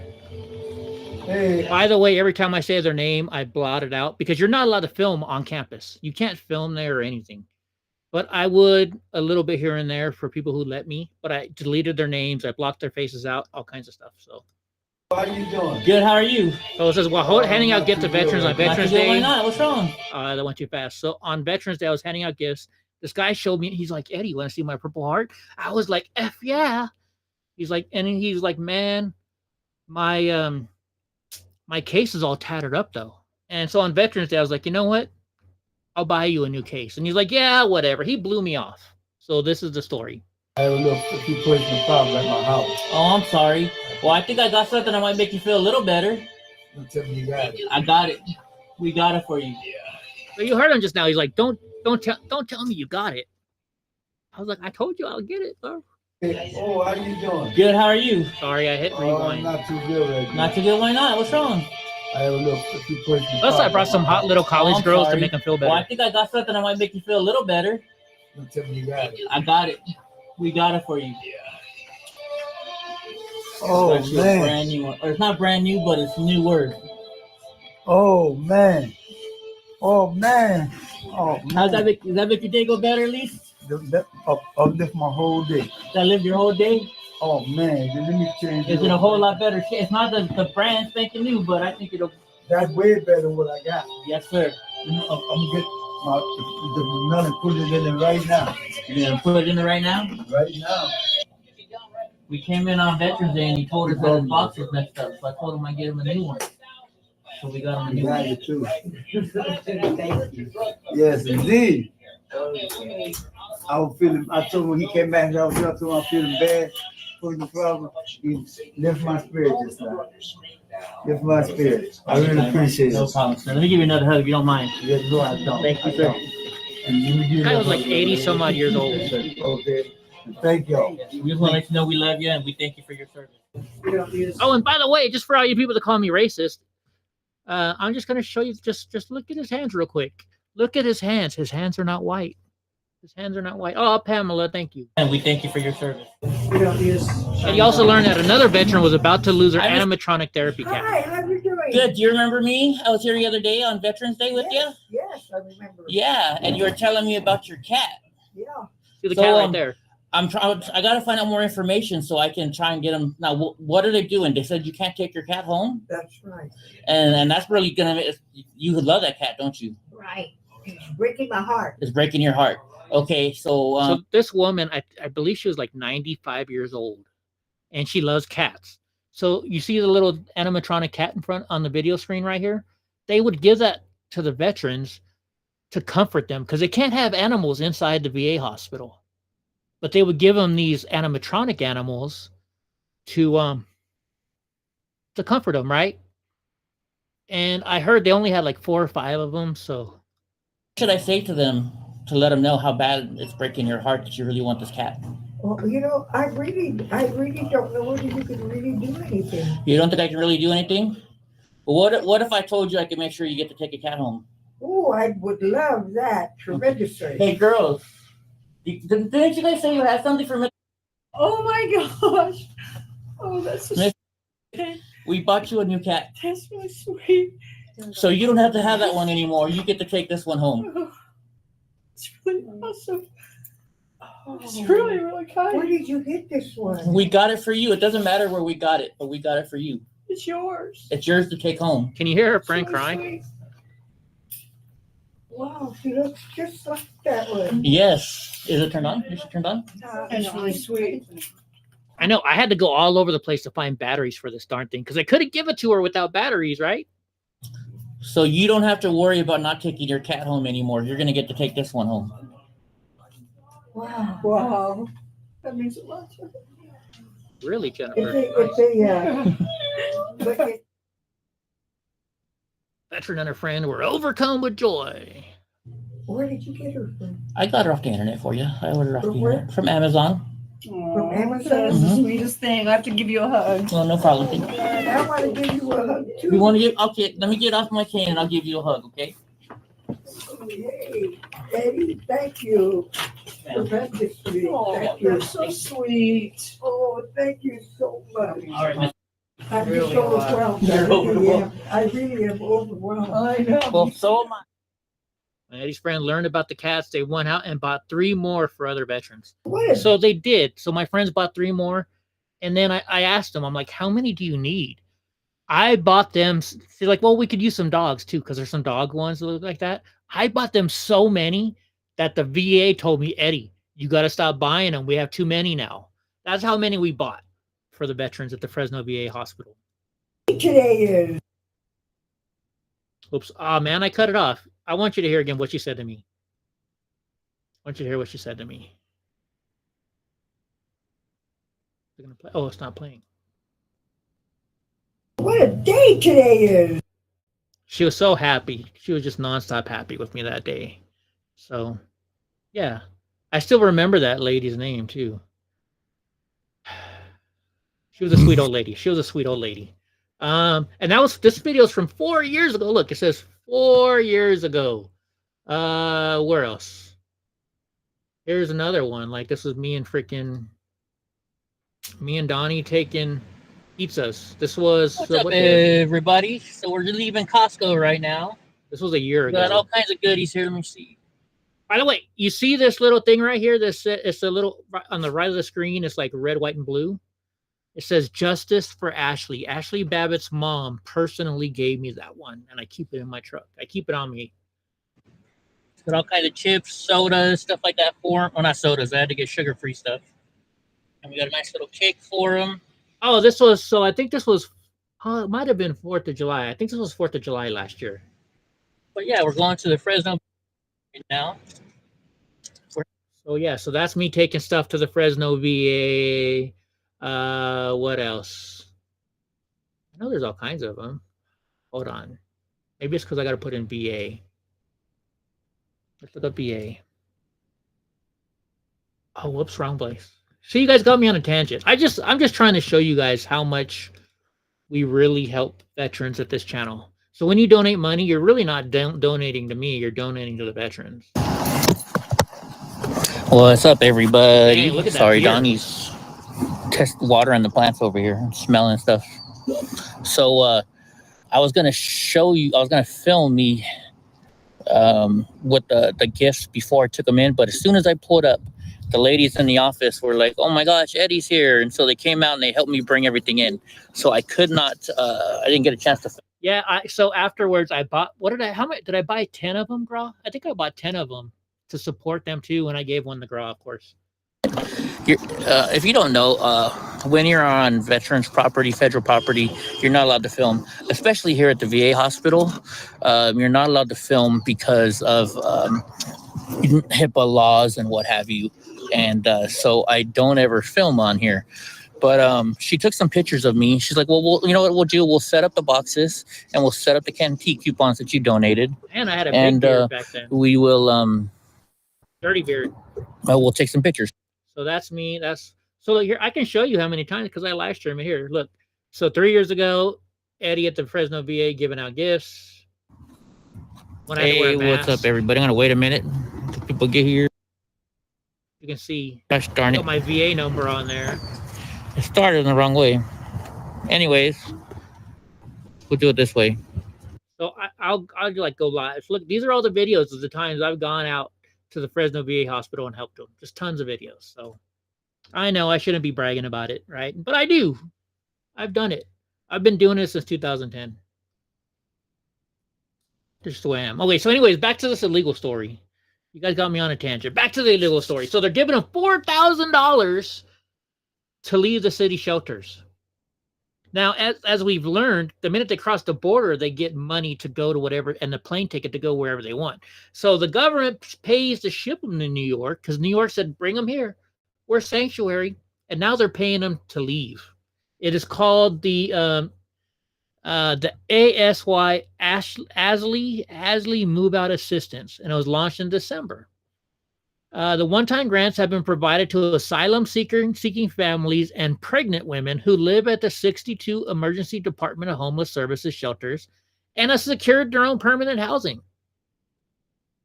Hey. By the way, every time I say their name, I blot it out because you're not allowed to film on campus. You can't film there or anything. But I would a little bit here and there for people who let me. But I deleted their names. I blocked their faces out, all kinds of stuff. So. How are you doing? Good. How are you? So it says, well, handing out gifts to veterans on Veterans Day. Why not? What's wrong? That went too fast. So on Veterans Day, I was handing out gifts. This guy showed me. He's like, Eddie, you want to see my Purple Heart? I was like, F yeah. He's like, man, my case is all tattered up though. And so on Veterans Day, I was like, you know what? I'll buy you a new case. And he's like, yeah, whatever. He blew me off. So this is the story. I have a few places problems at my house. Oh, I'm sorry. Well, I think I got something that might make you feel a little better. Don't tell me you got it. I got it. We got it for you. So you heard him just now. He's like, don't tell me you got it. I was like, I told you I'll get it, bro. Hey, oh, how you doing? Good. How are you? Sorry, I hit Oh, rewind. not too good right now. Not too good. Why not? What's wrong? I have a few questions. Plus, I brought some hot little college I'm girls to sorry. make them feel better. Well, I think I got something that might make you feel a little better. Don't tell me you got it. I got it. We got it for you. Oh, It's actually a man. brand new one. Or it's not brand new, but it's a new word. Oh, man. Oh, man. Oh, man. Does that make your day go better, at least? Uplift my whole day. Does that live your whole day? Oh, man. Then let me change It's it. in a whole lot better shape. It's not the brand spanking new, but I think it'll. That's way better than what I got. Yes, sir. I'm going to get the melon, put it in it right now. You're gonna put it in there right now? Right now. We came in on Veterans Day and he told us that his box was messed up, so I told him I'd get him a new one. So we got him a You new got one. it too. Yes, indeed. I was feeling. I told him when he came back, I was up to him, I'm feeling bad for the problem. He lift my spirit this time. Lift my spirit. I really appreciate No it. problem, sir. Let me give you another hug if you don't mind. Yes, no, I don't. Thank you, sir. This guy was like 80 some odd years old. Okay. Thank y'all. We just want to let you know we love you and we thank you for your service. Oh, and by the way, just for all you people that call me racist, I'm just gonna show you. Just look at his hands real quick. Look at his hands. His hands are not white. His hands are not white. Oh, Pamela, thank you. And we thank you for your service. And you also learned that another veteran was about to lose her animatronic therapy cat. Hi, how you doing? Good. Do you remember me? I was here the other day on Veterans Day with you. Yes, I remember. Yeah, and you were telling me about your cat. Yeah. See the So, cat right there. I'm trying. I gotta find out more information so I can try and get them. Now, what are they doing? They said you can't take your cat home, That's right. and that's really gonna. You would love that cat, don't you? Right. It's breaking my heart. It's breaking your heart. Okay, so So this woman, I believe she was like 95 years old, and she loves cats. So you see the little animatronic cat in front on the video screen right here? They would give that to the veterans to comfort them because they can't have animals inside the VA hospital. But they would give them these animatronic animals to comfort them, right? And I heard they only had like 4 or 5 of them, so what should I say to them to let them know how bad it's breaking your heart that you really want this cat? Well, I really don't know whether you can really do anything. You don't think I can really do anything? Well, what if I told you I could make sure you get to take a cat home? Oh, I would love that tremendously. Hey, girls, didn't you guys say you had something for me? Oh my gosh. Oh, that's so Miss- We bought you a new cat, that's really sweet. so you don't have to have that one anymore. You get to take this one home. Oh, it's really awesome. Oh, it's really, really Where kind. did you get this one? We got it for you. It doesn't matter where we got it, but we got it for you. It's yours. It's yours to take home. can you hear her It's friend really crying? sweet. Wow, she looks just like that one. Yes. Is it turned on? Is it turned on? It's really sweet. I know. I had to go all over the place to find batteries for this darn thing because I couldn't give it to her without batteries, right? So you don't have to worry about not taking your cat home anymore. You're gonna get to take this one home. Wow. Wow. That means a lot to me. Really, It's Jennifer. but it, Veteran and her friend were overcome with joy. where did you get her from? I got her off the internet for you. I ordered her off the From where? internet from Amazon. Aw, Amazon? That's the Mhm. sweetest thing. I have to give you a hug. Well, no problem. I want to give you a hug too. You want to get okay? Let me get off my cane and I'll give you a hug. Okay? Hey, Eddie, thank you. Tremendously. Oh, Thank you. that's so sweet. Oh, thank you so much. All right, Miss. I'm Really just overwhelmed. You're overwhelmed. I really am overwhelmed. I know. Well, so am I. When Eddie's friend learned about the cats, they went out and bought 3 more for other veterans. What? So they did. So my friends bought 3 more. And then I asked them, I'm like, how many do you need? I bought them. They're like, well, we could use some dogs too, because there's some dog ones that look like that. I bought them so many that the VA told me, Eddie, you got to stop buying them. We have too many now. That's how many we bought for the veterans at the Fresno VA hospital. Today is. Oops. Oh, man, I cut it off. I want you to hear again what she said to me. I want you to hear what she said to me. They're gonna play. Oh, it's not playing. What what a day today is. She was so happy. She was just nonstop happy with me that day. So, yeah. I still remember that lady's name, too. She was a sweet old lady. She was a sweet old lady. And this video is from 4 years ago. Look, it says 4 years ago. Where else? Here's another one. Like, this was me and Donnie taking pizzas. This was What's up, everybody? So we're leaving Costco right now. This was a year ago. Got all kinds of goodies here. Let me see. By the way, you see this little thing right here? It's a little on the right of the screen. It's like red, white, and blue. It says "Justice for Ashley." Ashley Babbitt's mom personally gave me that one, and I keep it in my truck. I keep it on me. Got all kinds of chips, sodas, stuff like that for them. Well, not sodas. I had to get sugar-free stuff. And we got a nice little cake for them. Oh, I think this was, it might have been 4th of July. I think this was 4th of July last year. But yeah, we're going to the Fresno right now. So yeah, so that's me taking stuff to the Fresno VA. What else? I know there's all kinds of them. Hold on. Maybe it's because I got to put in VA. Let's look up VA. Oh, whoops, wrong place. So you guys got me on a tangent. I'm just trying to show you guys how much we really help veterans at this channel. So when you donate money, you're really not donating to me. You're donating to the veterans. What's up, everybody? Hey, look at that Sorry, beer. Donnie's test watering the plants over here, smelling stuff. So I was gonna film me with the gifts before I took them in, but as soon as I pulled up, the ladies in the office were like, "Oh my gosh, Eddie's here!" And so they came out and they helped me bring everything in. So I could not. I didn't get a chance to. Yeah. So afterwards, I bought. How much did I buy? 10 of them, Gra? I think I bought 10 of them to support them too, and I gave one to Gra, of course. If you don't know, when you're on veterans property, federal property, you're not allowed to film, especially here at the VA hospital. You're not allowed to film because of HIPAA laws and what have you. And so I don't ever film on here. But she took some pictures of me. She's like, well, you know what we'll do? We'll set up the boxes and we'll set up the canteen coupons that you donated. And I had a big beard back then. We will Dirty beard. we'll take some pictures. So that's me. So here I can show you how many times because I live stream it here. Look. So 3 years ago, Eddie at the Fresno VA giving out gifts. When Hey, what's up, everybody? I'm gonna wait a minute until people get here. You can see Gosh darn I got it! my VA number on there. It started in the wrong way. Anyways, we'll do it this way. So I'll like go live. Look, these are all the videos of the times I've gone out to the Fresno VA hospital and helped them. Just tons of videos. So I know I shouldn't be bragging about it, right? But I do. I've done it. I've been doing it since 2010. Just the way I am. Okay, so anyways, back to this illegal story. You guys got me on a tangent. Back to the illegal story. So they're giving them $4,000 to leave the city shelters. Now, as we've learned, the minute they cross the border, they get money to go to whatever, and the plane ticket to go wherever they want. So the government pays to ship them to New York because New York said, bring them here. We're sanctuary. And now they're paying them to leave. It is called the ASY Asley Move Out Assistance, and it was launched in December. The one-time grants have been provided to asylum seeking families and pregnant women who live at the 62 Emergency Department of Homeless Services shelters and have secured their own permanent housing.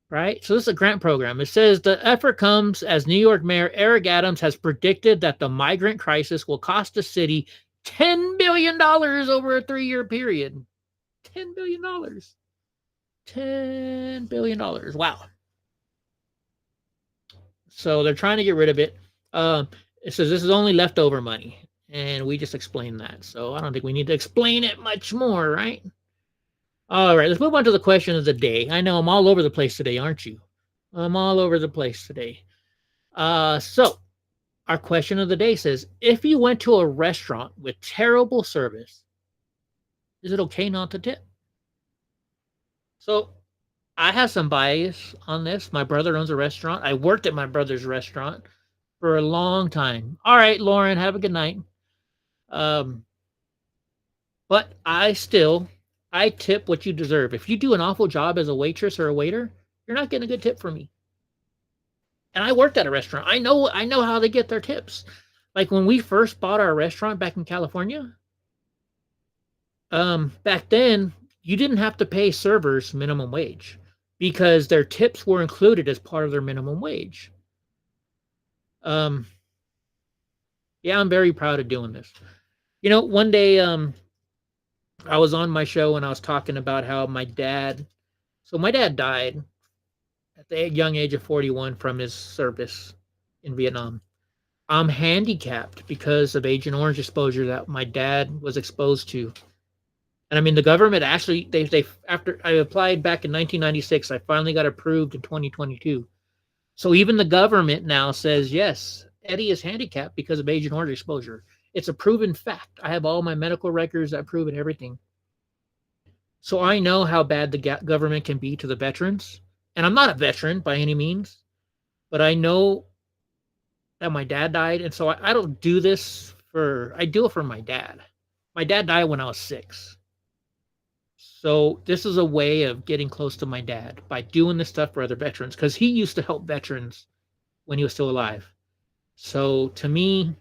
Right? So this is a grant program. It says the effort comes as New York Mayor Eric Adams has predicted that the migrant crisis will cost the city $10 billion over a 3-year period. $10 billion. $10 billion. Wow. So they're trying to get rid of it. It says this is only leftover money. And we just explained that. So I don't think we need to explain it much more, right? All right, let's move on to the question of the day. I know I'm all over the place today, aren't you? I'm all over the place today. So our question of the day says, if you went to a restaurant with terrible service, is it okay not to tip? So I have some bias on this. My brother owns a restaurant. I worked at my brother's restaurant for a long time. All right, Lauren, have a good night. But But I tip what you deserve. If you do an awful job as a waitress or a waiter, you're not getting a good tip from me. And I worked at a restaurant. I know how they get their tips. Like when we first bought our restaurant back in California, back then you didn't have to pay servers minimum wage because their tips were included as part of their minimum wage. Yeah, I'm very proud of doing this. One day I was on my show and I was talking about how my dad died at the young age of 41 from his service in Vietnam. I'm handicapped because of Agent Orange exposure that my dad was exposed to. And I mean, the government actually, they after I applied back in 1996, I finally got approved in 2022. So even the government now says, yes, Eddie is handicapped because of Agent Orange exposure. It's a proven fact. I have all my medical records that prove it, everything. So I know how bad the government can be to the veterans. And I'm not a veteran by any means, but I know that my dad died. And so I don't do this I do it for my dad. My dad died when I was 6. So this is a way of getting close to my dad by doing this stuff for other veterans, because he used to help veterans when he was still alive. So to me,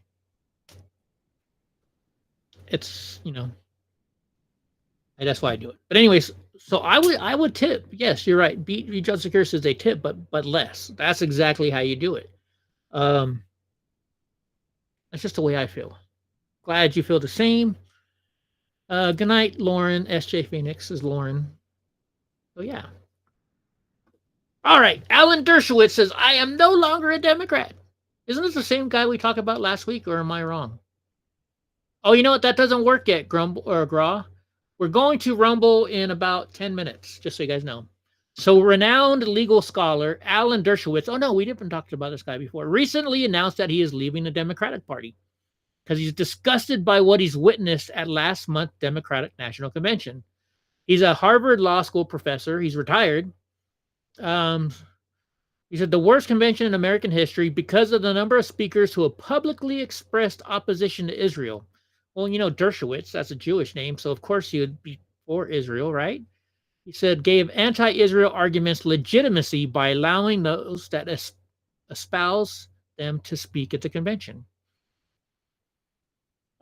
it's, that's why I do it. But anyways, so I would tip. Yes, you're right. Be Job Secure says they tip, but less. That's exactly how you do it. That's just the way I feel. Glad you feel the same. Good night, Lauren. SJ Phoenix is Lauren. So yeah. All right. Alan Dershowitz says, I am no longer a Democrat. Isn't this the same guy we talked about last week, or am I wrong? Oh, you know what? That doesn't work yet, Grumble or Graw. We're going to Rumble in about 10 minutes, just so you guys know. So renowned legal scholar Alan Dershowitz, oh no, we didn't talk about this guy before, recently announced that he is leaving the Democratic Party because he's disgusted by what he's witnessed at last month's Democratic National Convention. He's a Harvard Law School professor. He's retired. He said the worst convention in American history because of the number of speakers who have publicly expressed opposition to Israel. Well, Dershowitz, that's a Jewish name, so of course he would be for Israel, right? He said, gave anti-Israel arguments legitimacy by allowing those that espouse them to speak at the convention.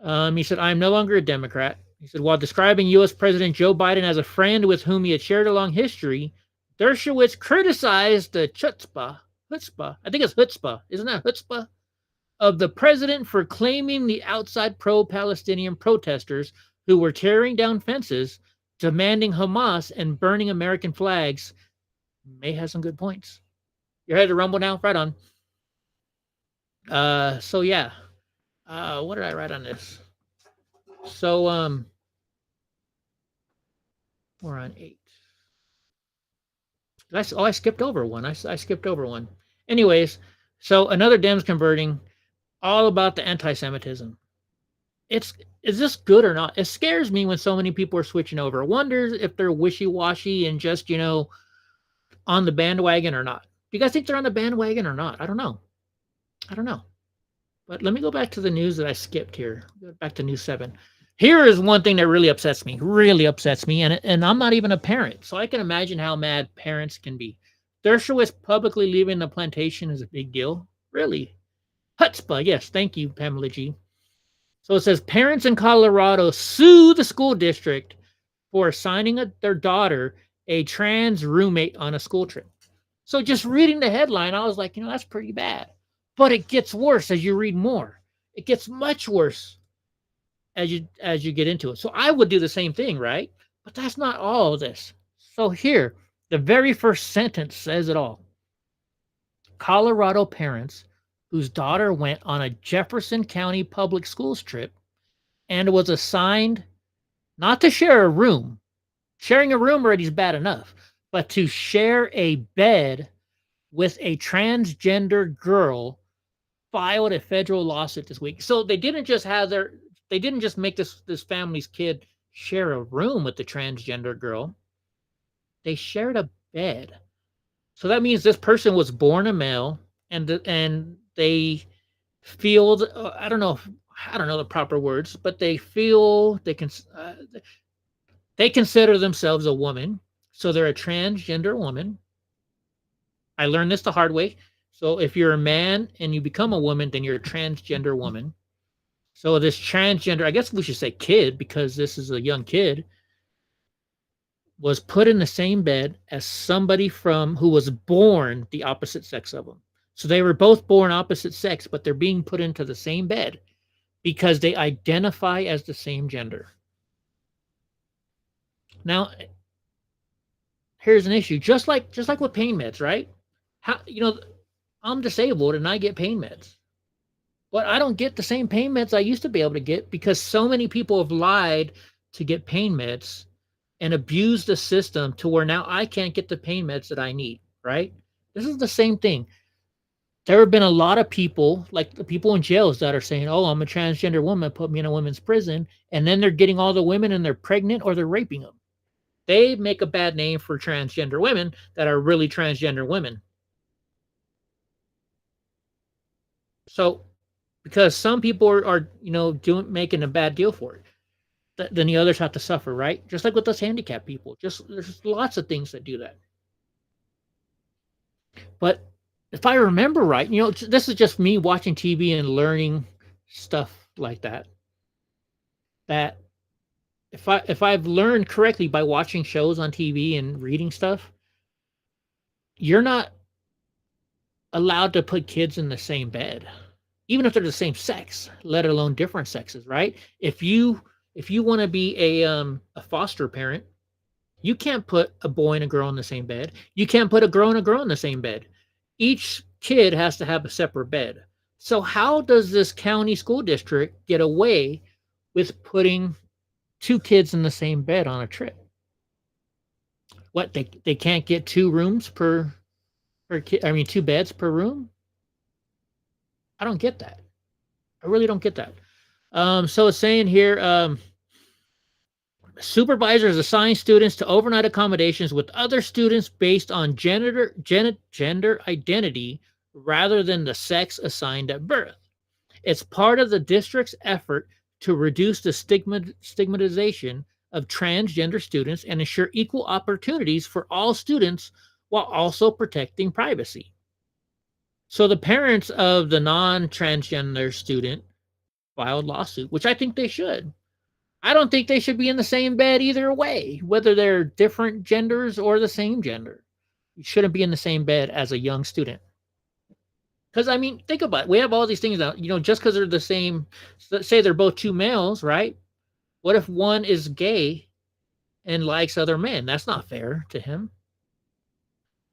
He said, I'm no longer a Democrat. He said, while describing U.S. President Joe Biden as a friend with whom he had shared a long history, Dershowitz criticized the chutzpah, I think it's chutzpah, isn't that chutzpah, of the president for claiming the outside pro-Palestinian protesters who were tearing down fences, demanding Hamas, and burning American flags may have some good points. You're ready to Rumble now? Right on. So yeah. What did I write on this? So we're on 8. I skipped over one. I skipped over one. Anyways, so another Dems converting, all about the anti-Semitism. Is this good or not? It scares me when so many people are switching over. I wonder if they're wishy-washy and just, on the bandwagon or not. Do you guys think they're on the bandwagon or not? I don't know. But let me go back to the news that I skipped here. Go back to News 7. Here is one thing that really upsets me, and I'm not even a parent, so I can imagine how mad parents can be. Dershowitz publicly leaving the plantation is a big deal. Really? Chutzpah, yes, thank you, Pamela G. So it says, parents in Colorado sue the school district for assigning their daughter a trans roommate on a school trip. So just reading the headline, I was like, that's pretty bad. But it gets worse as you read more. It gets much worse as you get into it. So I would do the same thing, right? But that's not all of this. So here, the very first sentence says it all. Colorado parents whose daughter went on a Jefferson County public schools trip and was assigned not to share a room. Sharing a room already is bad enough, but to share a bed with a transgender girl filed a federal lawsuit this week. So they didn't just make this family's kid share a room with the transgender girl. They shared a bed. So that means this person was born a male and they feel, I don't know I don't know the proper words, but they feel they consider themselves a woman, so they're a transgender woman. I learned this the hard way. So if you're a man and you become a woman, then you're a transgender woman. So this transgender, I guess we should say kid, because this is a young kid, was put in the same bed as somebody from who was born the opposite sex of them. So they were both born opposite sex, but they're being put into the same bed because they identify as the same gender. Now, here's an issue. Just like with pain meds, right? How, I'm disabled and I get pain meds. But I don't get the same pain meds I used to be able to get because so many people have lied to get pain meds and abused the system to where now I can't get the pain meds that I need, right? This is the same thing. There have been a lot of people, like the people in jails, that are saying, oh, I'm a transgender woman, put me in a women's prison. And then they're getting all the women and they're pregnant or they're raping them. They make a bad name for transgender women that are really transgender women. So, because some people are making a bad deal for it, then the others have to suffer, right? Just like with us handicapped people. There's lots of things that do that. But if I remember right, this is just me watching TV and learning stuff like that. That if I've learned correctly by watching shows on TV and reading stuff, you're not allowed to put kids in the same bed, even if they're the same sex, let alone different sexes, right? If you want to be a foster parent, you can't put a boy and a girl in the same bed. You can't put a girl and a girl in the same bed. Each kid has to have a separate bed. So how does this county school district get away with putting two kids in the same bed on a trip? What, they can't get two rooms per kid? I mean, two beds per room? I don't get that. I really don't get that. So it's saying here, supervisors assign students to overnight accommodations with other students based on gender identity rather than the sex assigned at birth. It's part of the district's effort to reduce the stigmatization of transgender students and ensure equal opportunities for all students while also protecting privacy. So the parents of the non-transgender student filed lawsuit, which I think they should. I don't think they should be in the same bed either way, whether they're different genders or the same gender. You shouldn't be in the same bed as a young student. Because, I mean, think about it. We have all these things now, just because they're the same, let's say they're both two males, right? What if one is gay and likes other men? That's not fair to him.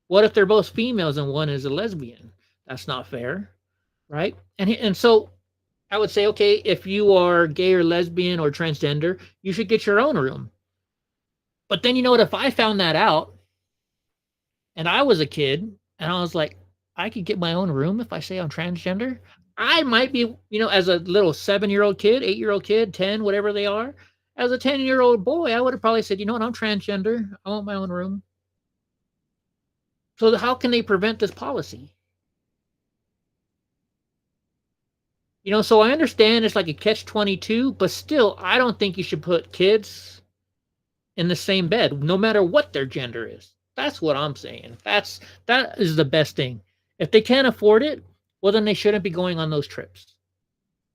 What if they're both females and one is a lesbian? That's not fair, right? And so I would say, okay, if you are gay or lesbian or transgender, you should get your own room. But then, what if I found that out and I was a kid and I was like, I could get my own room if I say I'm transgender? I might be, as a little 7-year-old kid, 8-year-old kid, 10, whatever they are, as a 10-year-old boy, I would have probably said, what, I'm transgender. I want my own room. So how can they prevent this policy? So I understand it's like a catch-22, but still, I don't think you should put kids in the same bed, no matter what their gender is. That's what I'm saying. That is the best thing. If they can't afford it, well, then they shouldn't be going on those trips,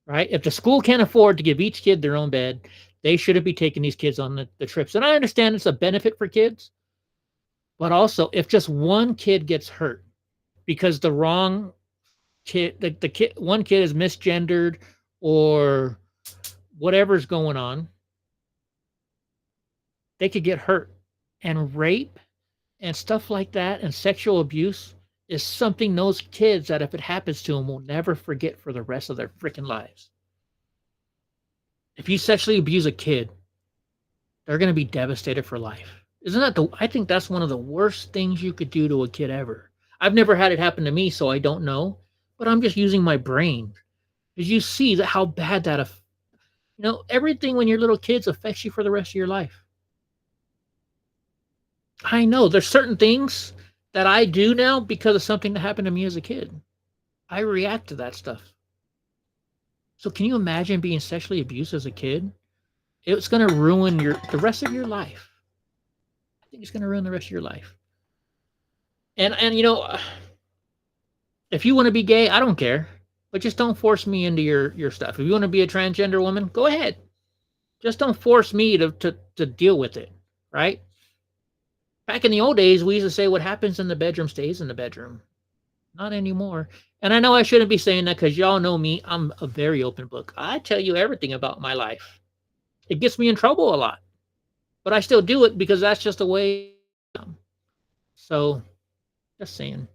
right? If the school can't afford to give each kid their own bed, they shouldn't be taking these kids on the trips. And I understand it's a benefit for kids, but also if just one kid gets hurt because the wrong kid, the kid, one kid is misgendered or whatever's going on, they could get hurt. And rape and stuff like that and sexual abuse is something those kids that if it happens to them will never forget for the rest of their freaking lives. If you sexually abuse a kid, they're going to be devastated for life. I think that's one of the worst things you could do to a kid ever. I've never had it happen to me, so I don't know, but I'm just using my brain. Because you see how bad that, everything when you're little kids affects you for the rest of your life. I know there's certain things that I do now because of something that happened to me as a kid. I react to that stuff. So can you imagine being sexually abused as a kid? It's going to ruin the rest of your life. I think it's going to ruin the rest of your life. And you know, if you want to be gay, I don't care, but just don't force me into your stuff. If you want to be a transgender woman, go ahead. Just don't force me to deal with it, right? Back in the old days, we used to say what happens in the bedroom stays in the bedroom. Not anymore. And I know I shouldn't be saying that because y'all know me. I'm a very open book. I tell you everything about my life. It gets me in trouble a lot, but I still do it because that's just the way I am. So, just saying,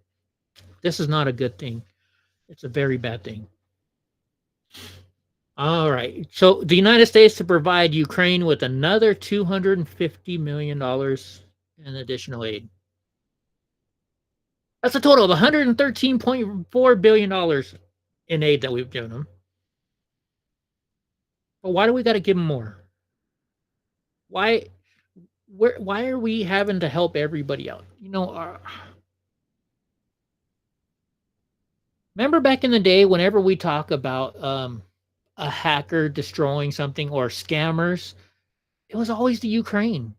this is not a good thing. It's a very bad thing. All right. So, the United States to provide Ukraine with another $250 million in additional aid. That's a total of $113.4 billion in aid that we've given them. But why do we got to give them more? Why are we having to help everybody out? You know, remember back in the day, whenever we talk about a hacker destroying something or scammers, it was always the Ukraine.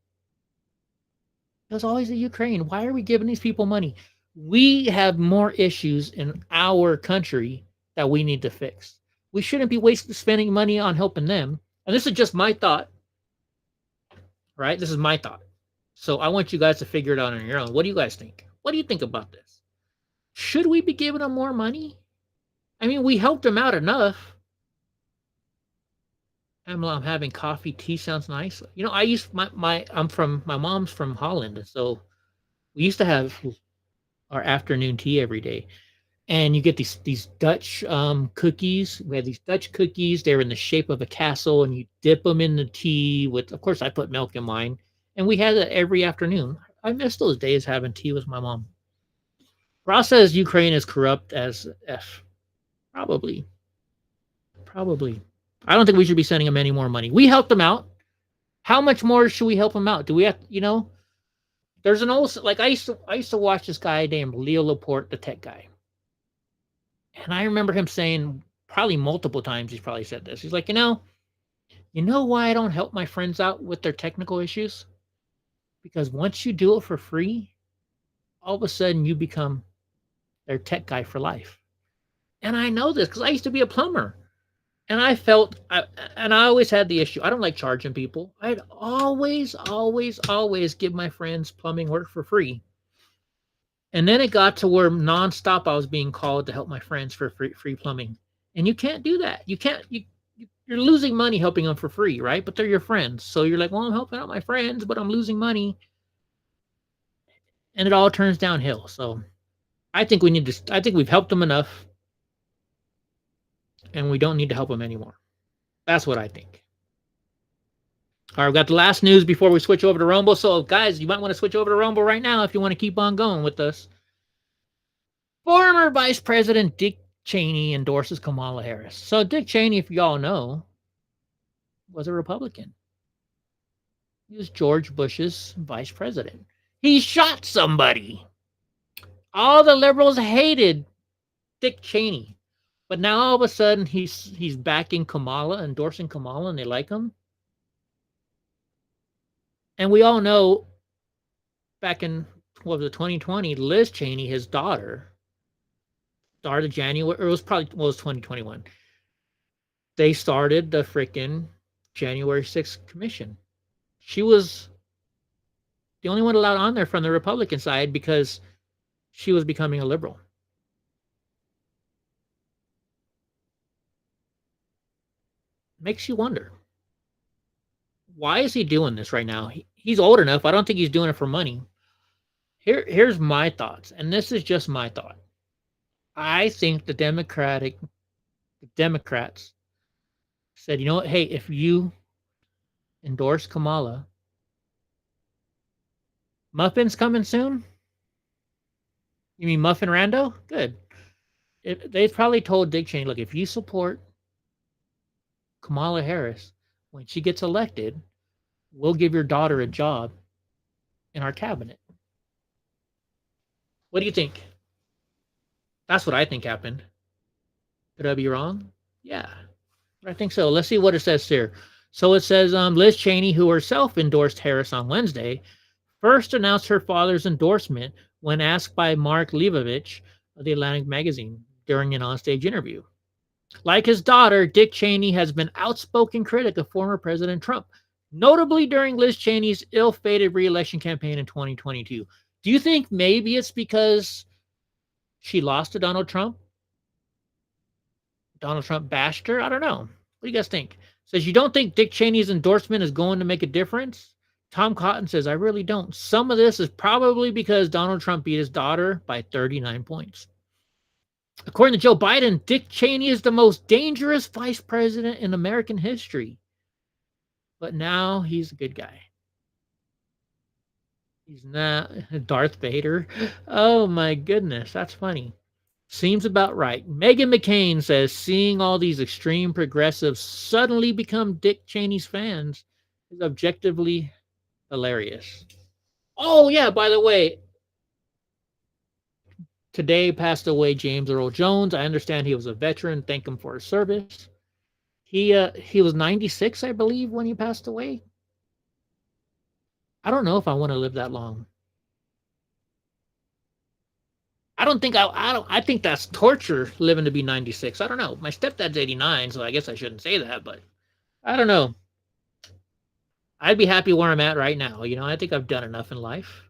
It was always the Ukraine. Why are we giving these people money? We have more issues in our country that we need to fix. We shouldn't be spending money on helping them. And this is just my thought, right? This is my thought. So I want you guys to figure it out on your own. What do you guys think? What do you think about this? Should we be giving them more money? I mean, we helped them out enough. I'm having coffee. Tea sounds nice. You know, my mom's from Holland, so we used to have our afternoon tea every day. And you get these Dutch cookies. We had these Dutch cookies. They're in the shape of a castle, and you dip them in the tea with, of course, I put milk in mine. And we had it every afternoon. I miss those days having tea with my mom. Ross says Ukraine is corrupt as F. Probably. I don't think we should be sending them any more money. We helped them out. How much more should we help them out? Do we have, you know? There's an old, like I used to watch this guy named Leo Laporte, the tech guy. And I remember him saying, probably multiple times, he's probably said this. He's like, you know why I don't help my friends out with their technical issues? Because once you do it for free, all of a sudden you become their tech guy for life. And I know this because I used to be a plumber. And I always had the issue. I don't like charging people. I'd always give my friends plumbing work for free. And then it got to where nonstop I was being called to help my friends for free plumbing. And you can't do that. You're losing money helping them for free, right? But they're your friends. So you're like, well, I'm helping out my friends, but I'm losing money. And it all turns downhill. So I think we've helped them enough. And we don't need to help them anymore. That's what I think. All right, we've got the last news before we switch over to Rumble. So, guys, you might want to switch over to Rumble right now if you want to keep on going with us. Former Vice President Dick Cheney endorses Kamala Harris. So, Dick Cheney, if y'all know, was a Republican. He was George Bush's vice president. He shot somebody. All the liberals hated Dick Cheney. But now all of a sudden he's backing Kamala, endorsing Kamala, and they like him. And we all know back in 2020, Liz Cheney, his daughter, started January, or it was 2021. They started the freaking January 6th commission. She was the only one allowed on there from the Republican side because she was becoming a liberal. Makes you wonder, why is he doing this right now? He's old enough. I don't think he's doing it for money. Here's my thoughts, and this is just my thought. I think the Democrats said, you know what? Hey, if you endorse Kamala, Muffin's coming soon? You mean Muffin Rando? Good. They probably told Dick Cheney, look, if you support Kamala Harris, when she gets elected, we'll give your daughter a job in our cabinet. What do you think? That's what I think happened. Could I be wrong? Yeah. I think so. Let's see what it says here. So it says Liz Cheney, who herself endorsed Harris on Wednesday, first announced her father's endorsement when asked by Mark Leibovich of the Atlantic magazine during an onstage interview. Like his daughter, Dick Cheney has been outspoken critic of former President Trump, notably during Liz Cheney's ill-fated re-election campaign in 2022. Do you think maybe it's because she lost to Donald Trump? Donald Trump bashed her? I don't know. What do you guys think? Says, you don't think Dick Cheney's endorsement is going to make a difference? Tom Cotton says, I really don't. Some of this is probably because Donald Trump beat his daughter by 39 points. According to Joe Biden, Dick Cheney is the most dangerous vice president in American history. But now he's a good guy. He's not Darth Vader. Oh my goodness, that's funny. Seems about right. Meghan McCain says seeing all these extreme progressives suddenly become Dick Cheney's fans is objectively hilarious. Oh yeah, by the way, today passed away James Earl Jones. I understand he was a veteran. Thank him for his service. He was 96, I believe, when he passed away. I don't know if I want to live that long. I think that's torture living to be 96. I don't know. My stepdad's 89, so I guess I shouldn't say that, but I don't know. I'd be happy where I'm at right now. You know, I think I've done enough in life.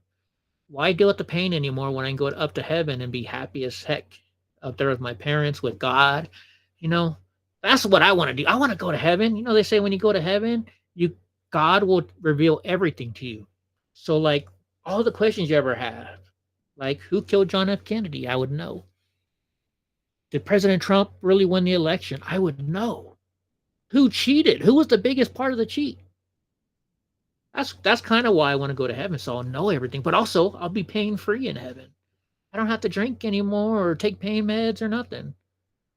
Why deal with the pain anymore when I can go up to heaven and be happy as heck up there with my parents, with God? You know, that's what I want to do. I want to go to heaven. You know, they say when you go to heaven, God will reveal everything to you. So, like, all the questions you ever have, like, who killed John F. Kennedy? I would know. Did President Trump really win the election? I would know. Who cheated? Who was the biggest part of the cheat? That's kind of why I want to go to heaven, so I'll know everything. But also, I'll be pain-free in heaven. I don't have to drink anymore or take pain meds or nothing.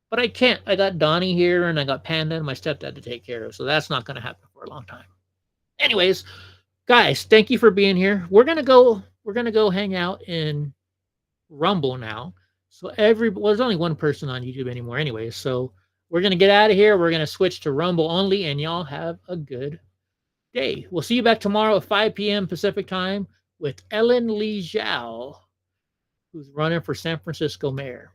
But I can't. I got Donnie here, and I got Panda and my stepdad to take care of, so that's not going to happen for a long time. Anyways, guys, thank you for being here. We're gonna go hang out in Rumble now. So there's only one person on YouTube anymore anyway. So we're gonna get out of here. We're gonna switch to Rumble only, and y'all have a good day. We'll see you back tomorrow at 5 p.m. Pacific time with Ellen Lee Zhao, who's running for San Francisco mayor.